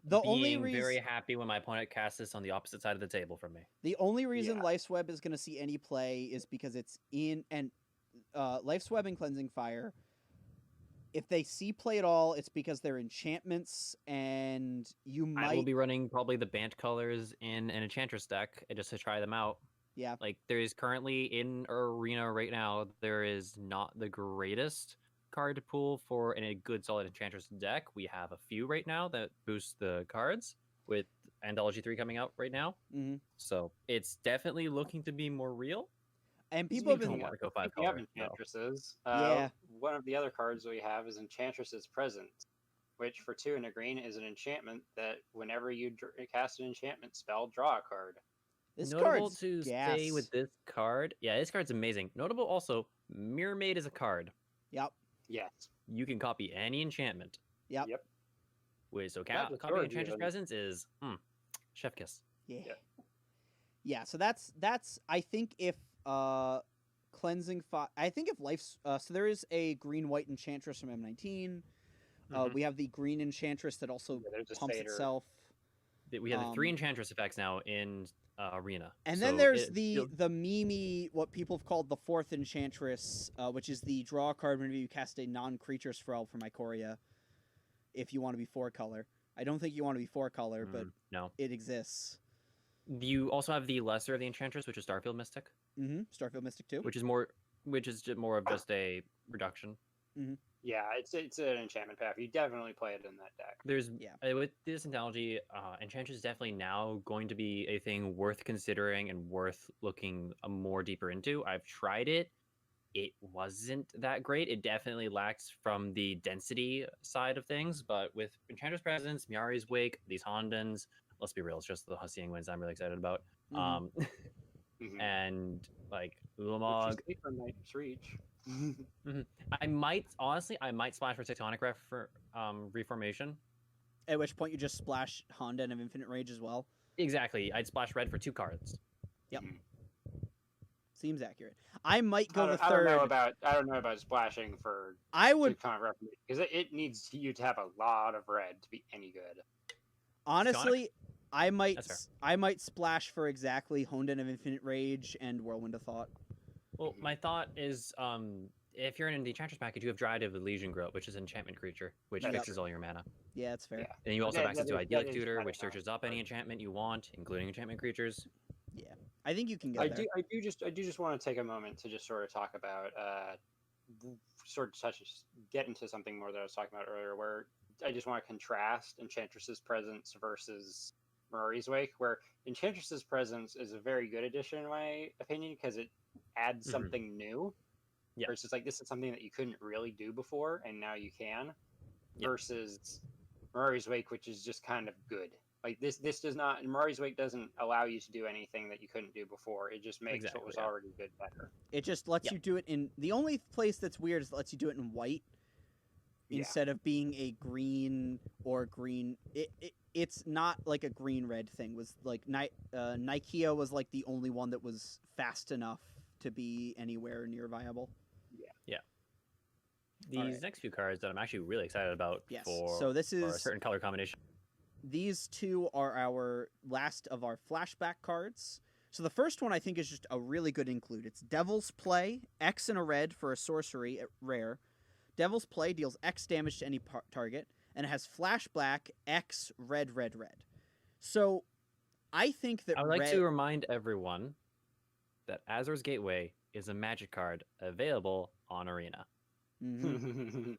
A: The
B: being
A: only reason
B: very happy when my opponent casts this on the opposite side of the table from me.
A: The only reason
C: Yeah.
A: Life's Web is going to see any play is because it's in and Life's Web and Cleansing Fire. If they see play at all, it's because they're enchantments, and you
B: I will
A: might.
B: be running probably the Bant colors in an Enchantress deck just to try them out.
A: Yeah.
B: Like there is currently in Arena right now, there is not the greatest card to pull for in a good solid Enchantress deck. We have a few right now that boost the cards with Anthology 3 coming out right now.
A: Mhm.
B: So it's definitely looking to be more real.
A: And people have
B: Speaking
A: been.
B: of Marco 5
C: Speaking of
B: color, though.
C: enchantresses,
A: Yeah.
C: one of the other cards we have is Enchantress's Presence, which for 2 and a green is an enchantment that whenever you cast an enchantment spell, draw a card.
A: This
B: Notable
A: card's
B: to
A: gas.
B: say with this card, yeah, this card's amazing. Notable also, Mirror Maid is a card.
A: Yep.
C: Yes.
B: You can copy any enchantment.
A: Yep.
C: Yep.
B: Wait, so
C: Not
B: copying
C: just yours,
B: Enchantress
C: even.
B: Presence is chef kiss.
A: Yeah.
C: Yeah.
A: Yeah. So that's. I think if Cleansing Fire. I think if Life's. So there is a green white Enchantress from M19.
B: Mhm.
A: We have the green Enchantress that also
C: Yeah, there's a
A: pumps
C: satyr.
A: itself.
B: We have the 3
A: Um,
B: Enchantress effects now in Arena.
A: And
B: So
A: then there's
B: it-
A: the Mimi, what people have called the 4th Enchantress, which is the draw a card whenever you cast a non-creature spell from Ikoria, if you want to be 4-color. I don't think you want to be 4-color, but
B: no.
A: it exists.
B: You also have the lesser of the Enchantress, which is Starfield Mystic,
A: Starfield Mystic too.
B: which is more of just a reduction.
C: Yeah, it's an enchantment path. You definitely play it in that deck.
B: There's
A: Yeah.
B: With this analogy, Enchantress is definitely now going to be a thing worth considering and worth looking more deeper into. I've tried it. It wasn't that great. It definitely lacks from the density side of things, but with Enchantress Presence, Miari's Wake, these Hondens, let's be real, it's just the Husseying Winds I'm really excited about.
A: Mhm.
B: And like
C: Which
B: Ulamog,
C: is from Night's Reach.
B: I might splash for Tectonic Reformation.
A: At which point you just splash Honda and Infinite Rage as well.
B: Exactly, I'd splash red for 2 cards.
A: Yep. Seems accurate. I might go the
C: I don't
A: third.
C: know about splashing for
A: I would
C: because it needs you to have a lot of red to be any good.
A: honestly. I might.
B: That's
A: I might splash for exactly Honden of Infinite Rage and Whirlwind of Thought.
B: Well, my thought is, if you're in the Enchantress package, you have Dryad of Elysian Growth, which is an enchantment creature, which
C: Yep.
B: fixes all your mana.
A: Yeah, that's fair.
C: Yeah.
B: And you also
C: Yeah,
B: have access to
C: that
B: Idyllic
C: is
B: Tutor,
C: kinda
B: which searches up any
C: nice.
B: enchantment you want, including enchantment creatures.
A: I think you can get there.
C: I do just want to take a moment to just sort of talk about get into something more that I was talking about earlier, where I just want to contrast Enchantress's Presence versus Mirari's Wake, where Enchantress's Presence is a very good addition in my opinion because it adds
B: Mhm.
C: something new.
B: Yeah.
C: Versus like this is something that you couldn't really do before and now you can.
B: Yeah.
C: Versus Mirari's Wake, which is just kind of good. Like this does not. Mirari's Wake doesn't allow you to do anything that you couldn't do before. It just makes what was
B: Exactly, yeah.
C: already good better.
A: It just lets
B: Yeah.
A: you do it in the only place that's weird is it lets you do it in white. instead of being a green or green. It's not like a green-red thing. Was like Nikea was like the only one that was fast enough to be anywhere near viable.
B: These
A: Alright.
B: next few cards that I'm actually really excited about
A: Yes.
B: for,
A: So this
B: for a
A: is
B: certain color combination.
A: these two are our last of our flashback cards. So the first one I think is just a really good include. It's Devil's Play, X and a red for a sorcery at rare. Devil's Play deals X damage to any target, and it has flashback X red red red. So I think that
B: I would like to remind everyone that Azor's Gateway is a magic card available on Arena.
A: Mhm.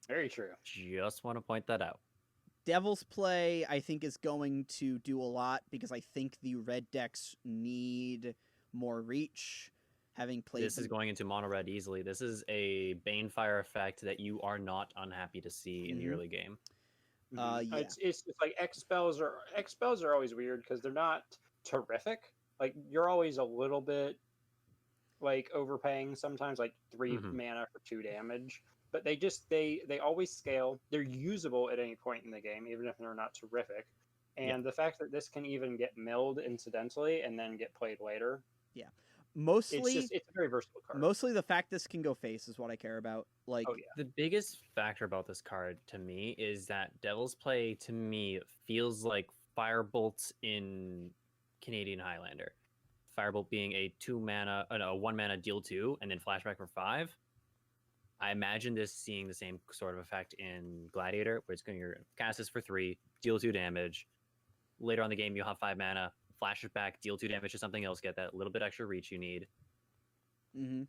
C: Very true.
B: Just want to point that out.
A: Devil's Play, I think, is going to do a lot because I think the red decks need more reach. Having played
B: This is going into mono red easily. This is a Banefire effect that you are not unhappy to see in the
A: Mhm.
B: early game.
C: Mhm.
A: Yeah.
C: It's just like X spells are always weird because they're not terrific. Like you're always a little bit like overpaying sometimes, like 3
B: Mhm.
C: mana for 2 damage. But they always scale. They're usable at any point in the game, even if they're not terrific. And the fact that this can even get milled incidentally and then get played later,
A: Mostly,
C: it's a very versatile card.
A: mostly the fact this can go face is what I care about. Like,
C: Oh, yeah.
B: The biggest factor about this card to me is that Devil's Play to me feels like Firebolt in Canadian Highlander. Firebolt being a 1 mana deal 2 and then flashback for 5. I imagine this seeing the same sort of effect in Gladiator, where it's going to cast this for 3, deal 2 damage. Later on in the game, you'll have 5 mana, flash it back, deal 2 damage to something else, get that little bit extra reach you need.
A: mhm.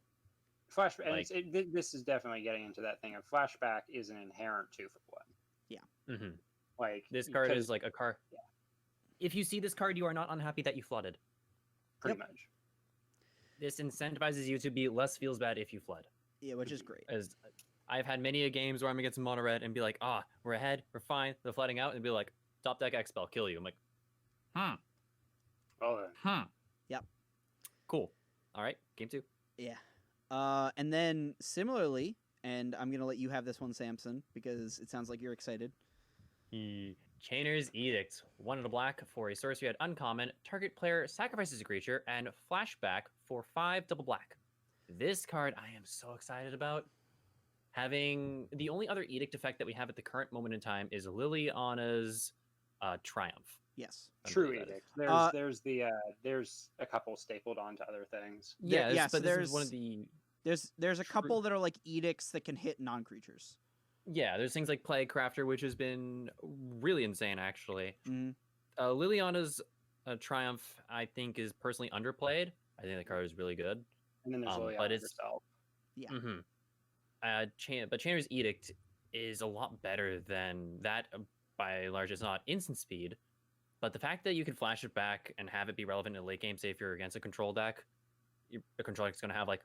C: Flashback, and
B: Like-
C: this is definitely getting into that thing of flashback is an inherent 2 for 1.
B: Mm-hmm.
C: Like
B: This card
C: because-
B: is like a card.
C: Yeah.
B: If you see this card, you are not unhappy that you flooded.
C: pretty much.
B: This incentivizes you to be less feels bad if you flood.
A: Yeah, which is great.
B: As I've had many a games where I'm against mono red and be like, we're ahead, we're fine, they're flooding out, and be like, top deck X spell, kill you. I'm like,
C: Well, then.
A: Yep.
B: Cool. All right, game 2.
A: Yeah. And then similarly, and I'm gonna let you have this one, Samson, because it sounds like you're excited.
B: Chainer's Edict. 1 in a black for a sorcery at uncommon. Target player sacrifices a creature and flashback for 5 double black. This card I am so excited about. Having the only other Edict effect that we have at the current moment in time is Liliana's Triumph.
A: Yes.
B: I
C: True
B: believe that is.
C: Edict. There's a couple stapled onto other things.
A: Yeah,
B: Yes, but
A: so
B: this is one of the
A: There's a couple that are like edicts that can hit non-creatures.
B: there's things like Plague Crafter, which has been really insane actually.
A: Mhm.
B: Liliana's Triumph, I think, is personally underplayed. I think the card is really good.
C: And then there's
B: but
C: Liliana
B: it's-
C: herself.
A: Yeah.
B: Mm-hmm. But Chainer's Edict is a lot better than that. By and large, it's not instant speed, but the fact that you can flash it back and have it be relevant in a late game, say if you're against a control deck, the control deck's going to have like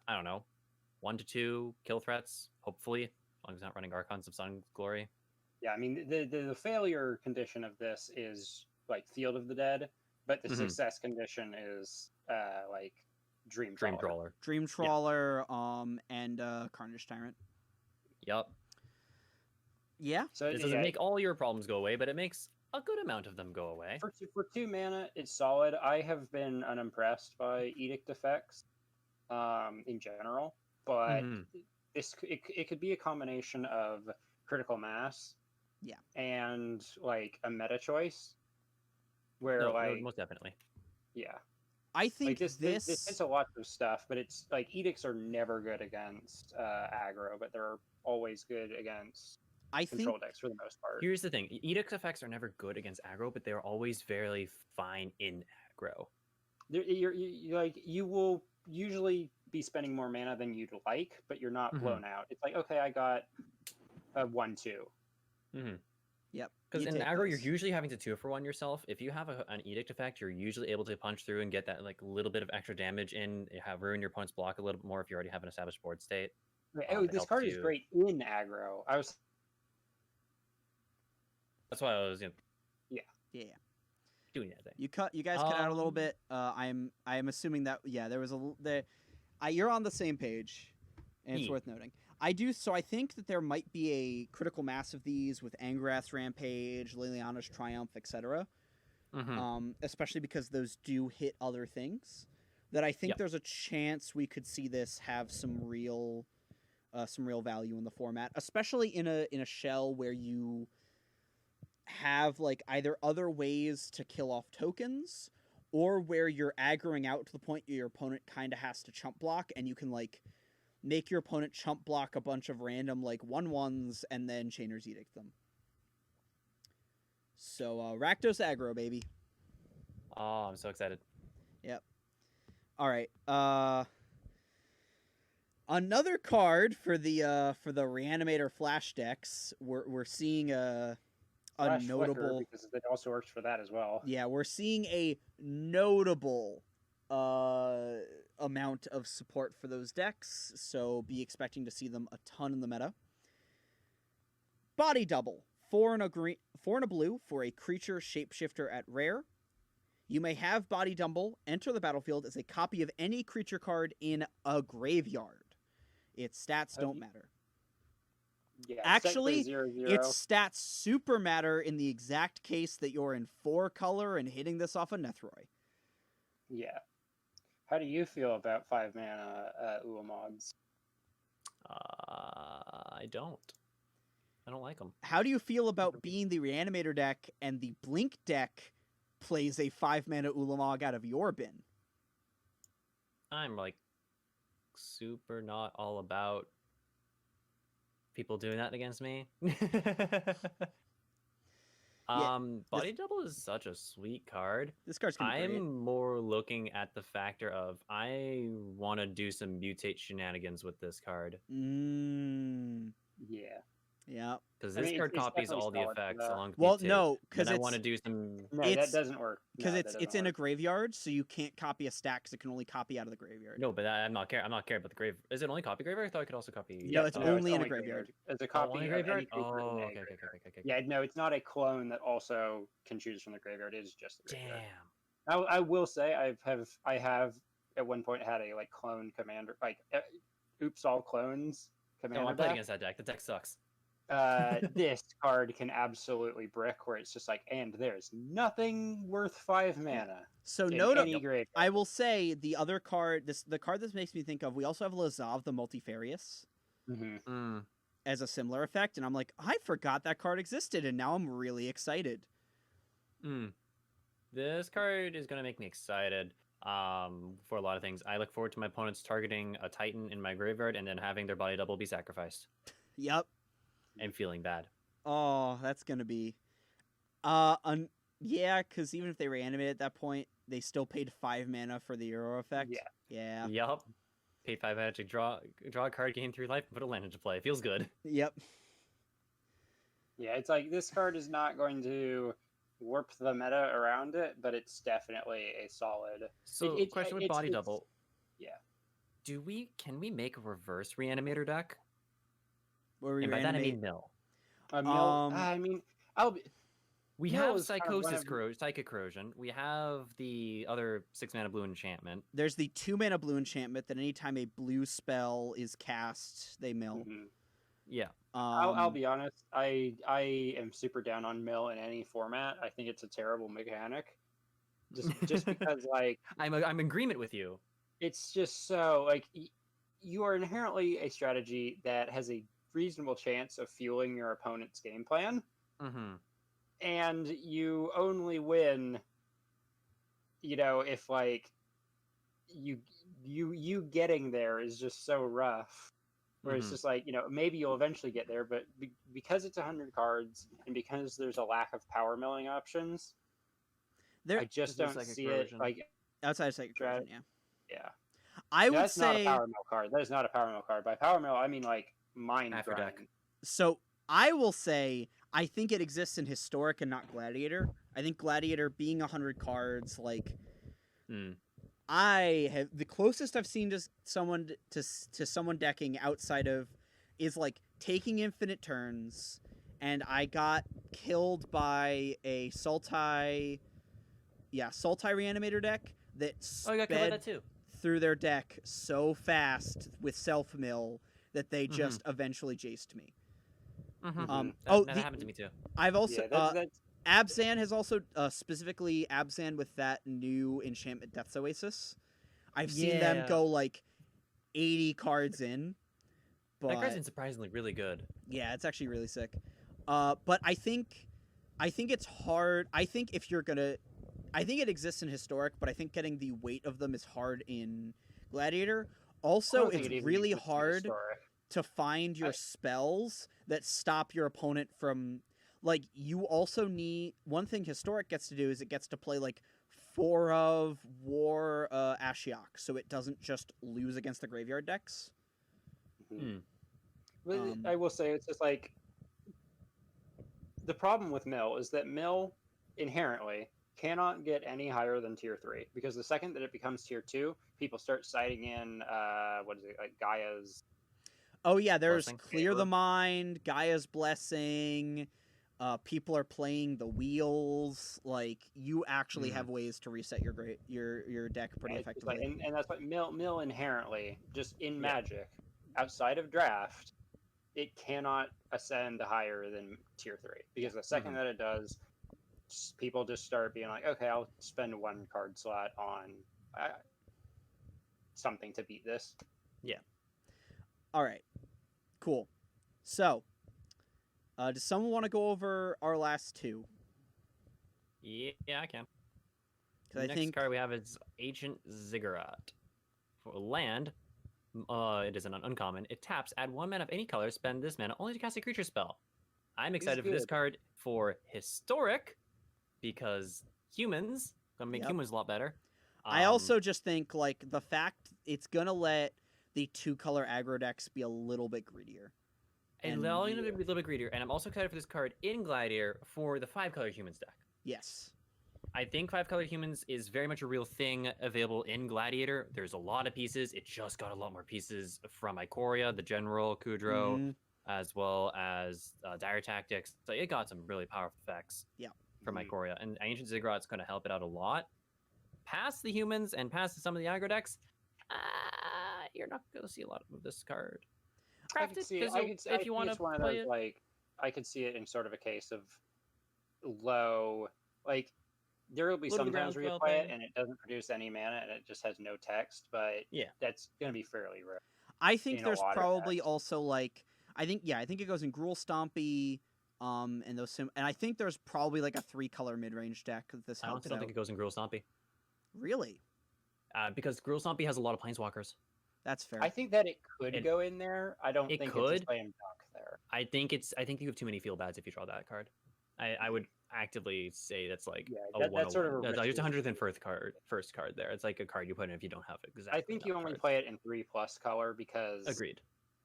B: 1 to 2 kill threats, hopefully, as long as it's not running Archons of Sun's Glory.
C: Yeah, I mean the failure condition of this is like Field of the Dead, but the
B: Mhm.
C: success condition is like Dream
B: Dream
C: Trawler.
B: Trawler.
A: Dream Trawler, and Carnage Tyrant.
B: Yep.
A: Yeah.
C: So
B: This doesn't make all your problems go away, but it makes a good amount of them go away.
C: for 2 mana, it's solid. I have been unimpressed by Edict effects in general, but
B: Mhm.
C: it could be a combination of critical mass,
A: Yeah.
C: and like a meta choice, where
B: No,
C: like
B: most definitely.
C: yeah,
A: I think
C: like this hits a lot of stuff, but it's like edicts are never good against aggro, but they're always good against
A: I
C: control
A: think
C: decks for the most part.
B: Here's the thing: Edict effects are never good against aggro, but they're always very fine in aggro.
C: You will usually be spending more mana than you'd like, but you're not
B: Mhm.
C: blown out. It's like, okay, I got a 1/2.
A: Yep.
B: Because
A: you
B: in
A: take
B: aggro, you're
A: those.
B: usually having to 2-for-1 yourself. If you have an Edict effect, you're usually able to punch through and get that like little bit of extra damage in, have ruin your opponent's block a little bit more if you already have an established board state.
C: Oh,
B: It
C: this
B: helps
C: card is
B: you.
C: great in aggro.
B: That's why I was
A: Yeah.
B: doing that thing.
A: You guys cut out a little
B: Um,
A: bit. I am assuming that there was you're on the same page, and it's
B: Ye.
A: worth noting. I do. So I think that there might be a critical mass of these with Angrath's Rampage, Liliana's Triumph, etc. Especially because those do hit other things. That I think there's a chance we could see this have some real value in the format, especially in a shell where you have like either other ways to kill off tokens, or where you're aggroing out to the point your opponent kind of has to chump block, and you can like make your opponent chump block a bunch of random like 1/1s and then Chainer's Edict them. So Rakdos aggro, baby.
B: Oh, I'm so excited.
A: Yep. All right. Another card for the Reanimator Flash decks. We're seeing a
C: Flash Flicker,
A: notable,
C: because it also works for that as well.
A: yeah, we're seeing a notable amount of support for those decks, so be expecting to see them a ton in the meta. Body Double, 4 and a blue for a creature shapeshifter at rare. You may have Body Double enter the battlefield as a copy of any creature card in a graveyard. Its stats don't matter.
C: Yeah,
A: Actually,
C: set for 0/0.
A: its stats super matter in the exact case that you're in 4 color and hitting this off a Nethroi.
C: Yeah. How do you feel about 5 mana Ulamogs?
D: I don't like them.
A: How do you feel about being the Reanimator deck and the Blink deck plays a 5 mana Ulamog out of your bin?
D: I'm like super not all about people doing that against me. Body Double is such a sweet card.
A: This card's gonna be great.
D: I'm more looking at the factor of I want to do some mutate shenanigans with this card.
C: Yeah.
A: Yeah.
D: Because
C: I
D: this
C: mean,
D: card
C: it's
D: copies
C: definitely
D: all the
C: solid for
D: effects
C: that.
D: along with
A: Well,
D: mutate.
A: no, because
D: I want to do some.
C: No,
A: It's-
C: that doesn't work.
A: Because
C: No,
A: it's
C: that
A: it's
C: doesn't
A: in a
C: work.
A: graveyard, so you can't copy a stack because it can only copy out of the graveyard.
D: No, but I'm not care about the grave. Is it only copy graveyard? I thought I could also copy.
A: No, it's
C: no,
A: only in a graveyard.
C: As a copy
D: only
C: of
D: graveyard?
C: any creature
D: Oh,
C: in a
D: okay.
C: graveyard. Yeah, no, it's not a clone that also can choose from the graveyard. It is just the graveyard.
D: Damn.
C: I will say I have at one point had a like clone commander, like oops all clones commander.
D: No, I played
C: deck.
D: against that deck. The deck sucks.
C: This card can absolutely brick, where it's just like, and there's nothing worth 5 mana.
A: So
C: in
A: note,
C: any graveyard.
A: I will say the other card, the card this makes me think of, we also have Lazav the Multifarious as a similar effect, and I'm like, I forgot that card existed, and now I'm really excited.
D: This card is gonna make me excited. For a lot of things. I look forward to my opponents targeting a Titan in my graveyard and then having their Body Double be sacrificed.
A: Yep.
D: And feeling bad.
A: Oh, that's gonna be, yeah, because even if they reanimate at that point, they still paid 5 mana for the Euro effect.
C: Yeah.
A: Yeah.
D: Yup. Pay 5 mana to draw a card, gain 3 life, and put a land into play. Feels good.
A: Yep.
C: Yeah, it's like this card is not going to warp the meta around it, but it's definitely a solid.
D: So, question with Body Double.
C: Yeah.
D: Can we make a reverse Reanimator deck?
A: Where we
D: And by that I
A: reanimate.
D: mean mill.
C: I mean, I'll be.
D: We
C: Mill
D: have
C: is kind of one of-
D: Psychic Corrosion. We have the other 6 mana blue enchantment.
A: There's the 2 mana blue enchantment that anytime a blue spell is cast, they mill.
C: Mhm.
D: Yeah.
C: I'll be honest. I am super down on mill in any format. I think it's a terrible mechanic. Just because like
D: I'm in agreement with you.
C: it's just so like you are inherently a strategy that has a reasonable chance of fueling your opponent's game plan, and you only win, if like you getting there is just so rough. Where it's just like, maybe you'll eventually get there, but because it's 100 cards and because there's a lack of power milling options, I just
D: Is there
C: don't
D: Psychic
C: see
D: Corrosion?
C: it like
A: Outside of Psychic Corrosion, yeah.
C: yeah.
A: I would
C: That's not a
A: say
C: power mill card. That is not a power mill card. By power mill, I mean like mind
D: After deck.
C: grind.
A: so. I will say I think it exists in Historic and not Gladiator. I think Gladiator being 100 cards, like I have the closest I've seen to someone decking outside of is like taking infinite turns, and I got killed by a Sultai Reanimator deck that
D: Oh, I got killed by
A: sped
D: that too.
A: through their deck so fast with self mill that they just eventually jaced me.
B: That happened to me too.
A: I've also
C: Yeah, that's
A: Abzan has also specifically Abzan with that new enchantment Death's Oasis. I've seen them go like 80 cards in. But
B: That card's been surprisingly really good.
A: yeah, it's actually really sick. But I think it's hard. I think if you're gonna, I think it exists in Historic, but I think getting the weight of them is hard in Gladiator. Also, it's really hard to find your spells that stop your opponent from, like, you also need, one thing Historic gets to do is it gets to play like 4 of War Ashiok, so it doesn't just lose against the graveyard decks.
C: I will say it's just like the problem with Mill is that Mill inherently cannot get any higher than tier 3 because the second that it becomes tier 2, people start citing in what is it, like Gaia's.
A: Oh yeah, there's
B: Blessing.
A: Clear the Mind, Gaia's Blessing. People are playing the wheels. Like, you actually have ways to reset your deck pretty effectively.
C: And that's what Mill inherently, just in Magic, outside of draft, it cannot ascend higher than tier 3 because the second that it does, people just start being like, okay, I'll spend 1 card slot on something to beat this.
B: Yeah.
A: All right, cool. So, does someone want to go over our last 2?
B: Yeah, I can.
A: Because
B: The next card we have is Ancient Ziggurat. For land, it is an uncommon. It taps, add 1 mana of any color, spend this mana only to cast a creature spell. I'm excited for this card for Historic because humans, gonna make humans a lot better.
A: I also just think, like, the fact it's gonna let the 2-color aggro decks be a little bit greedier.
B: And they're all gonna be a little bit greedier. And I'm also excited for this card in Gladiator for the 5-color humans deck.
A: Yes.
B: I think 5-color humans is very much a real thing available in Gladiator. There's a lot of pieces. It just got a lot more pieces from Ikoria, the General, Kudrow, as well as Dire Tactics. So it got some really powerful effects from Ikoria. And Ancient Ziggurat's going to help it out a lot. Past the humans and past some of the aggro decks, you're not going to see a lot of this card.
C: I could see if you want to play it, like, I could see it in sort of a case of low, like, there will be sometimes where you play it and it doesn't produce any mana and it just has no text, but that's going to be fairly rare.
A: I think there's probably also, like, I think it goes in Gruul Stompy, and those and I think there's probably like a 3-color mid-range deck that this helps.
B: I don't think it goes in Gruul Stompy.
A: Really?
B: Because Gruul Stompy has a lot of Planeswalkers.
A: That's fair.
C: I think that it could go in there. I don't think it's a slam dunk there.
B: I think you have too many feel bads if you draw that card. I would actively say that's like
C: that's sort of
B: a it's 101st card there. It's like a card you put in if you don't have it. Exactly.
C: I think you only play it in 3+ color because
B: agreed.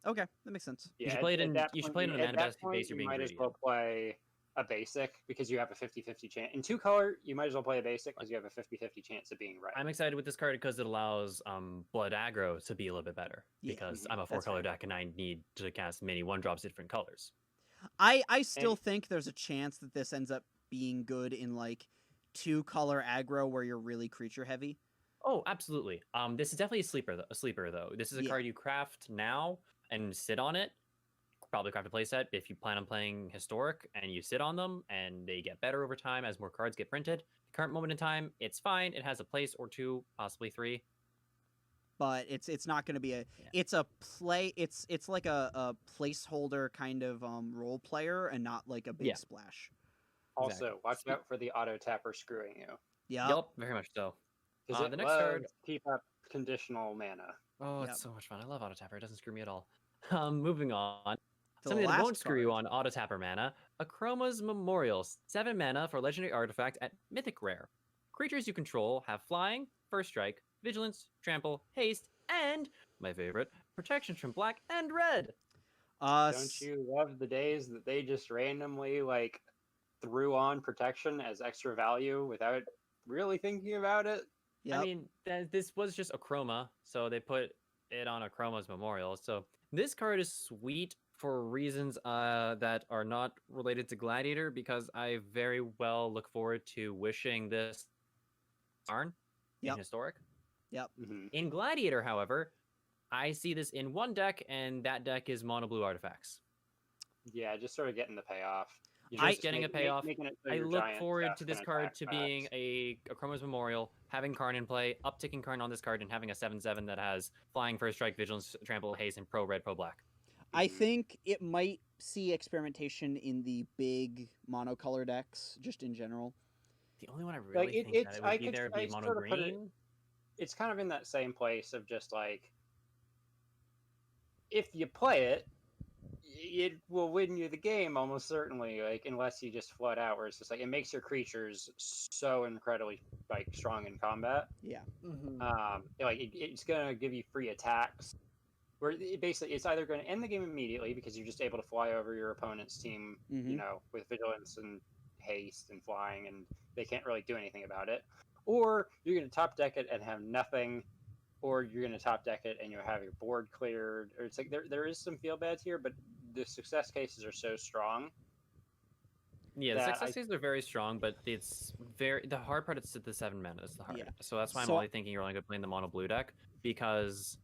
A: Okay, that makes sense.
B: Yeah, you should play it in a mana base.
C: You might as well play a basic because you have a 50-50 chance. In 2-color, you might as well play a basic because you have a 50-50 chance of being right.
B: I'm excited with this card because it allows blood aggro to be a little bit better because I'm a 4-color deck and I need to cast many 1-drops different colors.
A: I still think there's a chance that this ends up being good in like 2-color aggro where you're really creature heavy.
B: Oh, absolutely. This is definitely a sleeper though. This is a card you craft now and sit on it. Probably craft a playset if you plan on playing Historic and you sit on them and they get better over time as more cards get printed. Current moment in time, it's fine. It has a place or 2, possibly 3.
A: But it's not going to be it's a play. It's like a placeholder kind of role player and not like a big splash.
C: Also, watch out for the auto tapper screwing you.
B: Yep, very much so.
C: The next card, keep up conditional mana.
B: Oh, it's so much fun. I love auto tapper. It doesn't screw me at all. Moving on. Something that won't screw you on auto tapper mana. Akroma's Memorial, 7 mana for legendary artifact at Mythic Rare. Creatures you control have flying, first strike, vigilance, trample, haste, and my favorite, protections from black and red.
C: Don't you love the days that they just randomly like threw on protection as extra value without really thinking about it?
B: I mean, this was just Akroma, so they put it on Akroma's Memorial. So this card is sweet for reasons that are not related to Gladiator, because I very well look forward to wishing this Arn in Historic.
A: Yep.
B: In Gladiator, however, I see this in one deck, and that deck is mono blue artifacts.
C: Yeah, just sort of getting the payoff.
B: Just getting a payoff.
C: Making it so
B: I
C: your
B: look
C: giant
B: forward
C: stuff
B: to this
C: can
B: card
C: attack
B: to
C: fast.
B: being a Chroma's Memorial, having Karn in play, upticking Karn on this card, and having a 7/7 that has Flying, First Strike, Vigilance, Trample, Haste, and Pro Red, Pro Black.
A: I think it might see experimentation in the big monocolor decks, just in general.
B: The only one I really
C: Like,
B: think that it would be there would be mono
C: sort of put
B: green.
C: it's kind of in that same place of just like, if you play it, it will win you the game almost certainly. Like, unless you just flood out, where it's just like it makes your creatures so incredibly like strong in combat.
A: Yeah.
C: Like it's gonna give you free attacks. Where basically it's either going to end the game immediately because you're just able to fly over your opponent's team,
A: Mhm.
C: you know, with vigilance and haste and flying, and they can't really do anything about it. Or you're going to top deck it and have nothing, or you're going to top deck it and you'll have your board cleared. Or it's like there is some feel bads here, but the success cases are so strong.
B: Yeah, the
C: that
B: success cases are very strong, but it's the hard part is the 7 mana is the hard.
A: Yeah.
B: So that's why I'm
A: So-
B: only thinking you're only going to play in the mono blue deck, because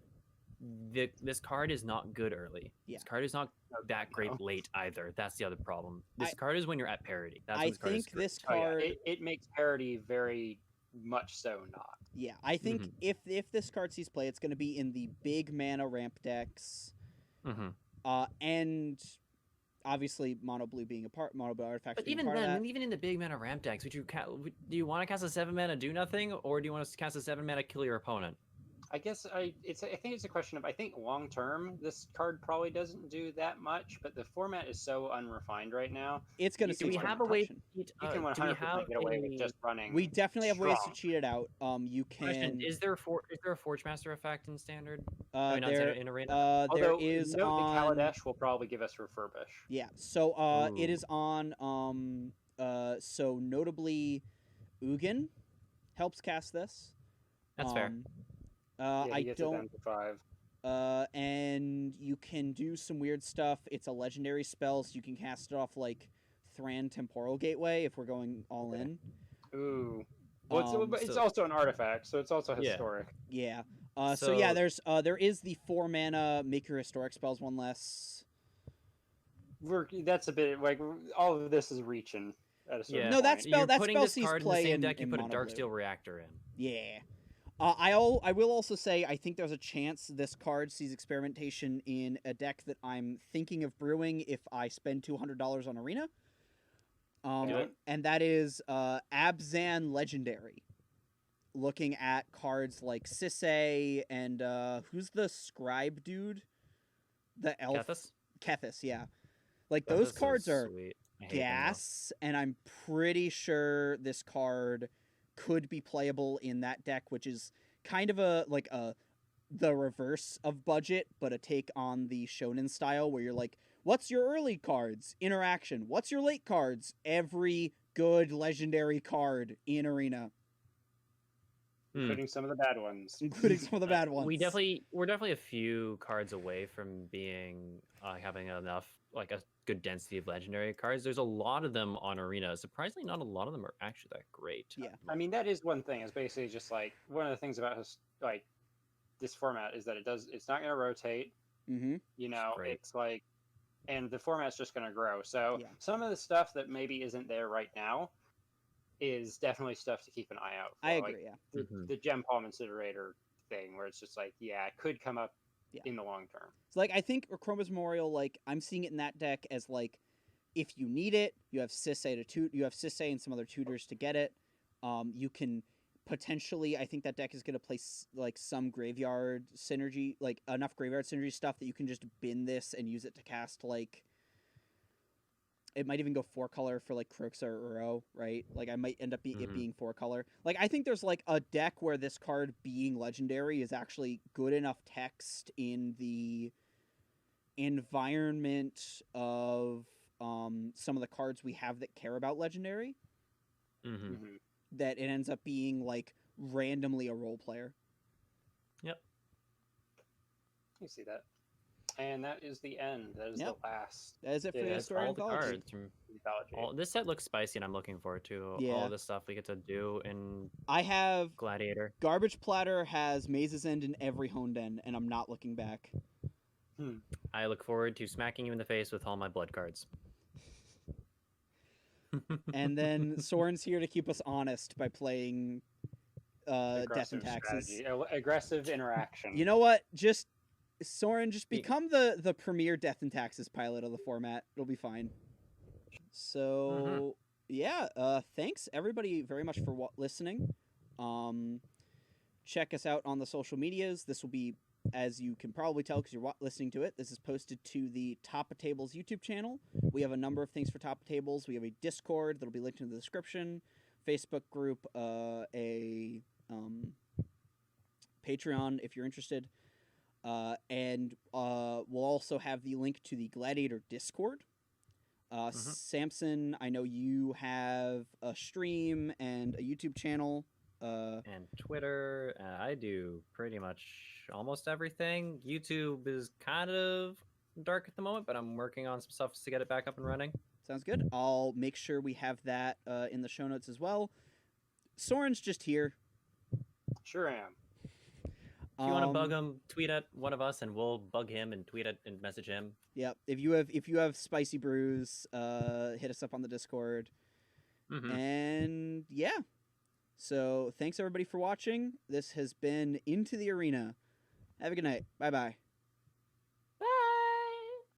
B: this card is not good early.
A: Yeah.
B: This card is not that great
C: No.
B: late either. That's the other problem. This
A: I-
B: card is when you're at parity. That's when
A: I
B: this card is
A: think
B: great.
A: this
C: Oh, yeah,
A: card.
C: it makes parity very much so not.
A: Yeah, I think
B: Mhm.
A: if this card sees play, it's going to be in the big mana ramp decks,
B: Mm-hmm.
A: and obviously mono blue being a part, mono blue artifacts
B: But
A: being
B: even
A: a part
B: then,
A: of that.
B: even in the big mana ramp decks, do you want to cast a 7 mana do nothing, or do you want to cast a 7 mana kill your opponent?
C: I guess I think it's a question of, I think long term this card probably doesn't do that much, but the format is so unrefined right now.
A: It's going to
C: Do
A: see
B: Do we have a way?
A: experimentation.
C: You can
B: do we
C: 100%
B: have
C: get away with
B: a-
C: just running.
A: We definitely have ways to
C: strong.
A: cheat it out. You
B: Question:
A: can.
B: Is there a Forge Master effect in standard?
A: Uh,
B: not
A: there,
B: standard, in arena.
A: there
C: Although
A: is
C: note
A: on.
C: the Kaladesh will probably give us refurbish.
A: Yeah, so it
B: Ooh.
A: is on. So notably, Ugin helps cast this.
B: That's fair.
C: Yeah, he
A: I
C: gets it
A: don't.
C: down to 5.
A: And you can do some weird stuff. It's a legendary spell, so you can cast it off like Thran Temporal Gateway if we're going all
C: Okay.
A: in.
C: Ooh. Well, it's
B: so-
C: also an artifact, so it's also
B: Yeah.
C: historic.
A: Yeah. So yeah,
B: So-
A: there is the 4 mana make your historic spells one less.
C: That's a bit like all of this is reaching at a certain
B: Yeah.
A: No, that
C: point.
A: spell-
B: You're
A: that
B: putting
A: spell
B: this
A: sees
B: card in the
A: play
B: same
A: in-
B: deck. You
A: in
B: put a
A: mono blue.
B: Darksteel Reactor in.
A: Yeah. I will also say I think there's a chance this card sees experimentation in a deck that I'm thinking of brewing if I spend $200 on Arena.
C: Do it.
A: And that is Abzan Legendary. Looking at cards like Sisay and who's the scribe dude? The elf
B: Kethis?
A: Kethis, yeah. Like those
B: Kethis is
A: cards are
B: sweet. I hate them, though.
A: gas, and I'm pretty sure this card could be playable in that deck, which is kind of the reverse of budget, but a take on the shonen style where you're like, what's your early cards? Interaction. What's your late cards? Every good legendary card in Arena,
C: Including some of the bad ones.
A: including some of the bad ones.
B: We're definitely a few cards away from being having enough, like a good density of legendary cards. There's a lot of them on Arena. Surprisingly, not a lot of them are actually that great.
A: Yeah.
C: I mean, that is one thing. It's basically just like one of the things about this format is that it's not going to rotate.
A: Mm-hmm.
C: You know,
B: great.
C: it's like, and the format's just going to grow. So
A: Yeah.
C: some of the stuff that maybe isn't there right now is definitely stuff to keep an eye out for.
A: I
C: Like,
A: agree, yeah.
B: Mhm.
C: the Gem Palm Incinerator thing, where it's just like, yeah, it could come up
A: Yeah.
C: in the long term.
A: So like I think Chroma's Memorial, like I'm seeing it in that deck as like if you need it, you have Sisay and some other tutors to get it. You can potentially, I think that deck is going to play like some graveyard synergy, like enough graveyard synergy stuff that you can just bin this and use it to cast like. It might even go 4-color for like Croxa or Uro, right? Like I might end up it
B: Mhm.
A: being 4-color. Like I think there's like a deck where this card being legendary is actually good enough text in the environment of some of the cards we have that care about legendary
B: Mhm.
C: Mhm.
A: that it ends up being like randomly a role player.
C: You see that. And that is the end. That is
A: Yep.
C: the last.
A: That is it for
C: Yeah,
A: the
C: that's
A: story
B: all the
A: anthology.
B: cards from
C: Anthology.
B: this set looks spicy, and I'm looking forward to
A: Yeah.
B: all the stuff we get to do in
A: I have
B: Gladiator.
A: Garbage Platter has Maze's End in every Honden, and I'm not looking back.
B: I look forward to smacking you in the face with all my blood cards.
A: And then Soren's here to keep us honest by playing Death and
C: Aggressive
A: Taxes.
C: strategy. Aggressive interaction.
A: You know what? Just Soren, just become the premier Death and Taxes pilot of the format. It'll be fine. So yeah, thanks everybody very much for listening. Check us out on the social medias. This will be, as you can probably tell because you're listening to it, this is posted to the Top of Tables YouTube channel. We have a number of things for Top of Tables. We have a Discord that'll be linked in the description, Facebook group, a Patreon if you're interested, and we'll also have the link to the Gladiator Discord. Samson, I know you have a stream and a YouTube channel.
B: And Twitter, I do pretty much almost everything. YouTube is kind of dark at the moment, but I'm working on some stuff to get it back up and running.
A: Sounds good. I'll make sure we have that in the show notes as well. Soren's just here.
C: Sure am.
B: If you want to bug him, tweet at one of us, and we'll bug him and tweet at and message him.
A: Yep. If you have spicy brews, hit us up on the Discord. And yeah. So thanks everybody for watching. This has been Into the Arena. Have a good night. Bye bye.